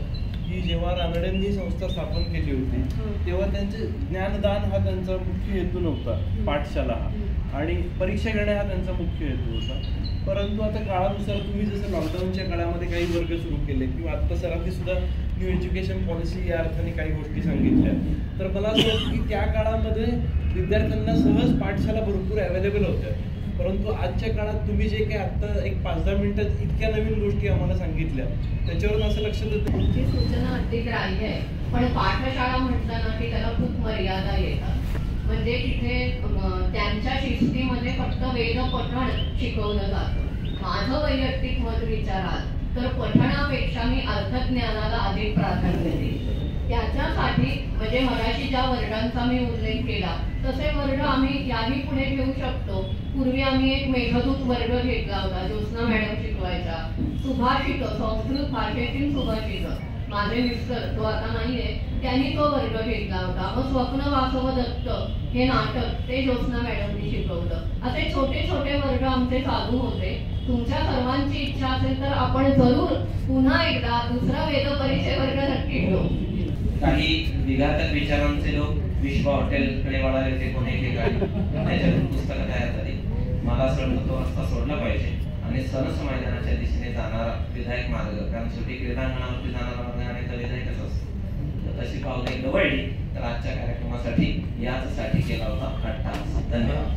Speaker 8: की जेव्हा रानडेंनी ही संस्था स्थापन केली होती तेव्हा त्यांचे ज्ञानदान हा त्यांचा मुख्य हेतू नव्हता, पाठशाला हा, आणि परीक्षा घेणे हा त्यांचा मुख्य हेतू होता. परंतु आता काळानुसार तुम्ही जसं लॉकडाऊनच्या काळामध्ये काही वर्ग सुरू केले किंवा आत्ता सरांनी सुद्धा न्यू एज्युकेशन पॉलिसी या अर्थाने काही गोष्टी सांगितल्या, तर मला असं वाटतं की त्या काळामध्ये विद्यार्थ्यांना सहज पाठशाला भरपूर अवेलेबल होत्या. परंतु आजच्या काळात तुम्ही जे काही आत्ता एक 5-10 मिनिटात इतक्या नवीन गोष्टी आम्हाला सांगितल्या त्याच्यावरून असं लक्षात येतं
Speaker 1: तुमची सूचना अगदी ग्राह्य आहे, पण पाठशाळा म्हटलं की त्याला खूप मर्यादा येतात. म्हणजे तिथे त्यांच्या शिस्तीमध्ये फक्त वेद पठण शिकवलं जातं. माझं वैयक्तिक मत विचाराल तर पठणापेक्षा मी अर्थज्ञानाला अधिक प्राधान्य देते. त्याच्यासाठी म्हणजे मगाशी ज्या वर्गांचा मी उल्लेख केला तसे वर्ग आम्ही याही पुढे घेऊ शकतो. पूर्वी आम्ही एक मेघदूत वर्ग घेतला होता, ज्योत्स्ना मॅडम शिकवायच्या. सुभाषित, संस्कृत भाषेतील सुभाषित, माझे मिस्टर तो आता नाहीये, त्यांनी तो वर्ग घेतला होता. मग स्वप्न वासव दत्त हे नाटक ते ज्योत्स्ना मॅडमनी शिकवलं. असे छोटे छोटे वर्ग आमचे चालू होते. तुमच्या सर्वांची इच्छा असेल तर आपण जरूर पुन्हा एकदा दुसरा वेद परिचय वर्ग नक्की घेऊ.
Speaker 3: काही विघातक विचारांचे लोक विश्व हॉटेलकडे वळाले होते कोणी एकेकाळी, त्याच्यातून पुस्तकं तयार झाली. मला असं वाटतं तो रस्ता सोडला पाहिजे आणि सरस मैदानाच्या दिशेने जाणारा विधायक मार्ग, कारण शेवटी क्रीडांगणावरती जाणारा मार्ग आणि तर विधायकच असतो. तर तशी पावलं एकदा वळली तर आजच्या कार्यक्रमासाठी याचसाठी केला होता अट्टाहास. धन्यवाद.